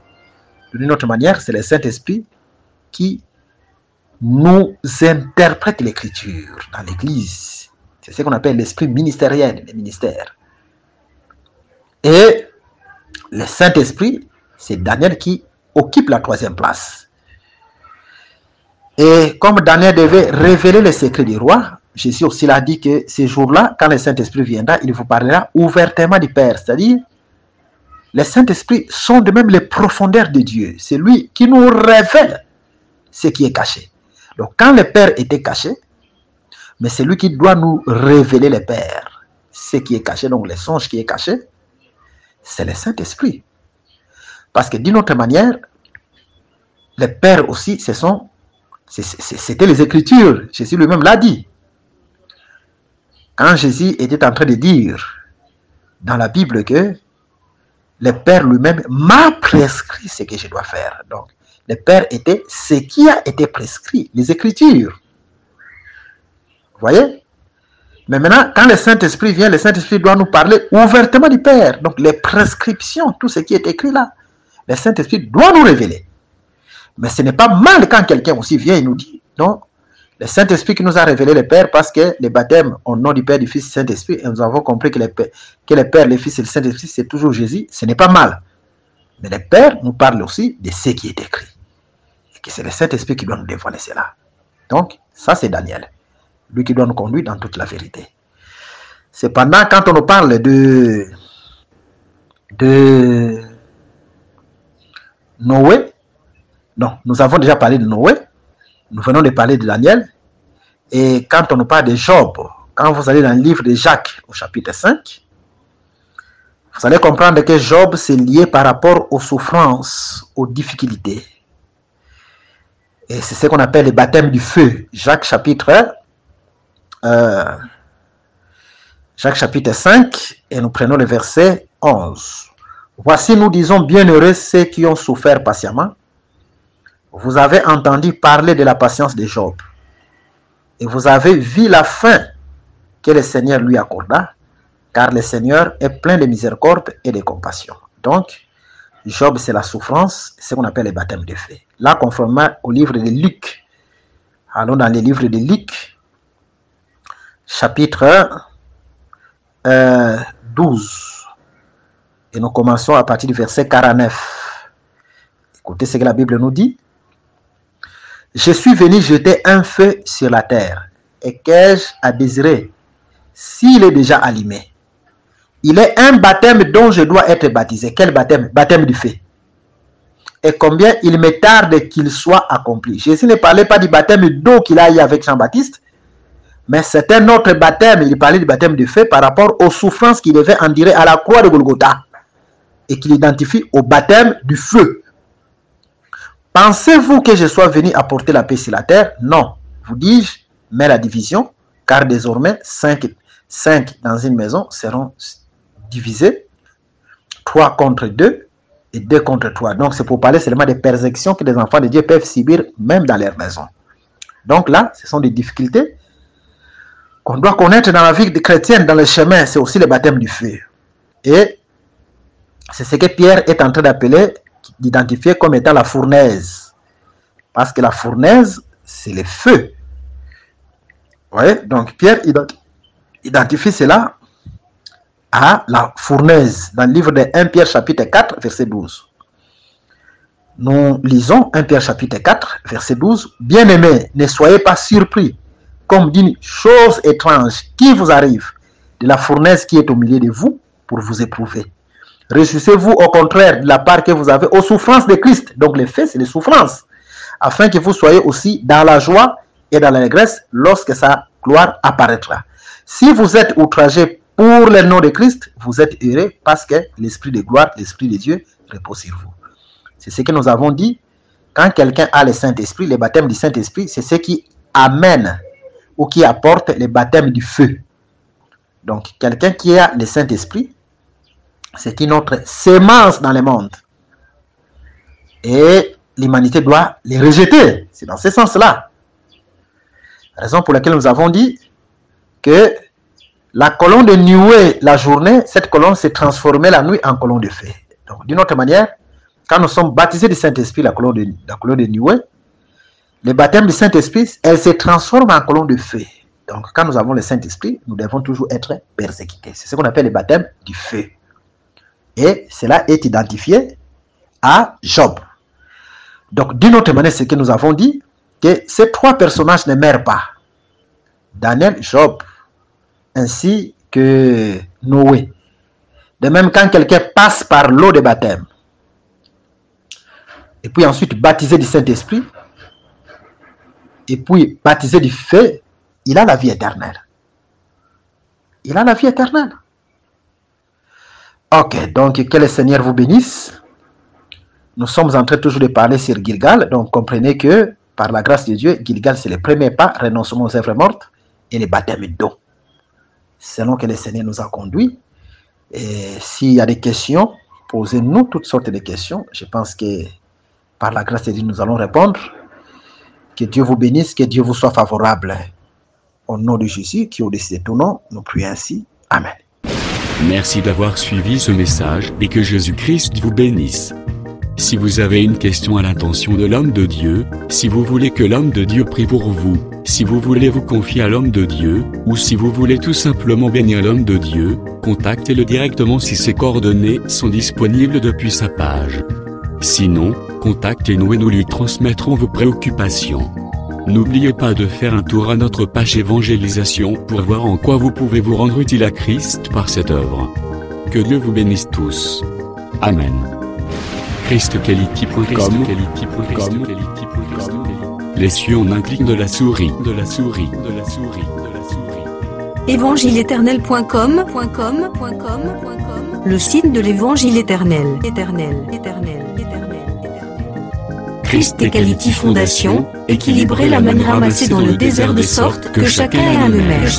D'une autre manière, c'est le Saint-Esprit qui nous interprète l'Écriture dans l'Église. C'est ce qu'on appelle l'esprit ministériel, le ministère. Et le Saint-Esprit, c'est Daniel qui occupe la 3e place. Et comme Daniel devait révéler les secrets du roi, Jésus aussi l'a dit que ces jours-là, quand le Saint-Esprit viendra, il vous parlera ouvertement du Père. C'est-à-dire, les Saint-Esprits sont de même les profondeurs de Dieu. C'est lui qui nous révèle ce qui est caché. Donc quand le Père était caché, mais c'est lui qui doit nous révéler le Père. Ce qui est caché, donc les songes qui est caché, c'est le Saint-Esprit. Parce que d'une autre manière, le Père aussi, c'était les Écritures. Jésus lui-même l'a dit. Quand Jésus était en train de dire dans la Bible que le Père lui-même m'a prescrit ce que je dois faire. Donc, le Père était ce qui a été prescrit, les Écritures. Vous voyez? Mais maintenant, quand le Saint-Esprit vient, le Saint-Esprit doit nous parler ouvertement du Père. Donc, les prescriptions, tout ce qui est écrit là, le Saint-Esprit doit nous révéler. Mais ce n'est pas mal quand quelqu'un aussi vient et nous dit, non, le Saint-Esprit qui nous a révélé le Père, parce que le baptême au nom du Père, du Fils et du Saint-Esprit, et nous avons compris que le Père, le Fils et le Saint-Esprit, c'est toujours Jésus, ce n'est pas mal. Mais le Père nous parle aussi de ce qui est écrit. Et que c'est le Saint-Esprit qui doit nous dévoiler cela. Donc, ça c'est Daniel. Lui qui doit nous conduire dans toute la vérité. Cependant, quand on nous parle de Noé, non, nous avons déjà parlé de Noé, nous venons de parler de Daniel, et quand on nous parle de Job, quand vous allez dans le livre de Jacques au chapitre 5, vous allez comprendre que Job c'est lié par rapport aux souffrances, aux difficultés. Et c'est ce qu'on appelle le baptême du feu. Jacques chapitre 5, et nous prenons le verset 11. Voici, nous disons, bienheureux ceux qui ont souffert patiemment. Vous avez entendu parler de la patience de Job, et vous avez vu la fin que le Seigneur lui accorda, car le Seigneur est plein de miséricorde et de compassion. Donc, Job, c'est la souffrance, c'est ce qu'on appelle le baptême de feu. Là, conformément au livre de Luc, allons dans le livre de Luc, chapitre 12. Et nous commençons à partir du verset 49. Écoutez ce que la Bible nous dit. Je suis venu jeter un feu sur la terre. Et qu'ai-je à désirer s'il est déjà allumé? Il est un baptême dont je dois être baptisé. Quel baptême? Baptême du feu. Et combien il me tarde qu'il soit accompli. Jésus ne parlait pas du baptême d'eau qu'il a eu avec Jean-Baptiste, Mais c'est un autre baptême. Il parlait du baptême de feu par rapport aux souffrances qu'il devait endurer à la croix de Golgotha. Et qu'il identifie au baptême du feu. Pensez-vous que je sois venu apporter la paix sur la terre? Non. Vous dis-je, mais la division, car désormais 5 dans une maison seront divisés, 3 contre 2 et 2 contre 3. Donc c'est pour parler seulement des persécutions que les enfants de Dieu peuvent subir même dans leur maison. Donc là, ce sont des difficultés qu'on doit connaître dans la vie chrétienne, dans le chemin. C'est aussi le baptême du feu. Et c'est ce que Pierre est en train d'appeler, d'identifier comme étant la fournaise. Parce que la fournaise, c'est le feu. Vous voyez? Donc Pierre identifie cela à la fournaise dans le livre de 1 Pierre chapitre 4, verset 12. Nous lisons 1 Pierre chapitre 4, verset 12. Bien-aimés, ne soyez pas surpris comme d'une chose étrange qui vous arrive de la fournaise qui est au milieu de vous pour vous éprouver. Réjouissez-vous au contraire de la part que vous avez aux souffrances de Christ. Donc les faits, c'est les souffrances. Afin que vous soyez aussi dans la joie et dans l'allégresse lorsque sa gloire apparaîtra. Si vous êtes outragés pour le nom de Christ, vous êtes heureux parce que l'Esprit de gloire, l'Esprit de Dieu repose sur vous. C'est ce que nous avons dit. Quand quelqu'un a le Saint-Esprit, le baptême du Saint-Esprit, c'est ce qui amène ou qui apporte le baptême du feu. Donc, quelqu'un qui a le Saint-Esprit, c'est une autre sémence dans le monde. Et l'humanité doit les rejeter. C'est dans ce sens-là. Raison pour laquelle nous avons dit que la colonne de nuée la journée, cette colonne s'est transformée la nuit en colonne de feu. Donc, d'une autre manière, quand nous sommes baptisés du Saint-Esprit, la colonne de nuée, le baptême du Saint-Esprit, elle se transforme en colonne de feu. Donc, quand nous avons le Saint-Esprit, nous devons toujours être persécutés. C'est ce qu'on appelle le baptême du feu. Et cela est identifié à Job. Donc, d'une autre manière, c'est que nous avons dit que ces 3 personnages ne meurent pas. Daniel, Job, ainsi que Noé. De même, quand quelqu'un passe par l'eau de baptême, et puis ensuite baptisé du Saint-Esprit, et puis baptisé du feu, il a la vie éternelle. Il a la vie éternelle. Ok, donc que le Seigneur vous bénisse. Nous sommes en train toujours de parler sur Gilgal, donc comprenez que par la grâce de Dieu, Gilgal c'est le premier pas, renoncement aux œuvres mortes et le baptême d'eau. Selon que le Seigneur nous a conduits. Et s'il y a des questions, posez-nous toutes sortes de questions. Je pense que par la grâce de Dieu, nous allons répondre. Que Dieu vous bénisse, que Dieu vous soit favorable. Au nom de Jésus, qui est au-dessus de tout nom, nous prions ainsi. Amen. Merci d'avoir suivi ce message et que Jésus-Christ vous bénisse. Si vous avez une question à l'intention de l'homme de Dieu, si vous voulez que l'homme de Dieu prie pour vous, si vous voulez vous confier à l'homme de Dieu, ou si vous voulez tout simplement bénir l'homme de Dieu, contactez-le directement si ses coordonnées sont disponibles depuis sa page. Sinon, contactez-nous et nous lui transmettrons vos préoccupations. N'oubliez pas de faire un tour à notre page évangélisation pour voir en quoi vous pouvez vous rendre utile à Christ par cette œuvre. Que Dieu vous bénisse tous. Amen. ChristQuality.com. Les cieux en un clic de la souris. Évangile-éternel.com, le site de l'Évangile éternel. ChristQuality Fondation, équilibrer la manne ramassée dans le désert de sorte que chacun ait un maire.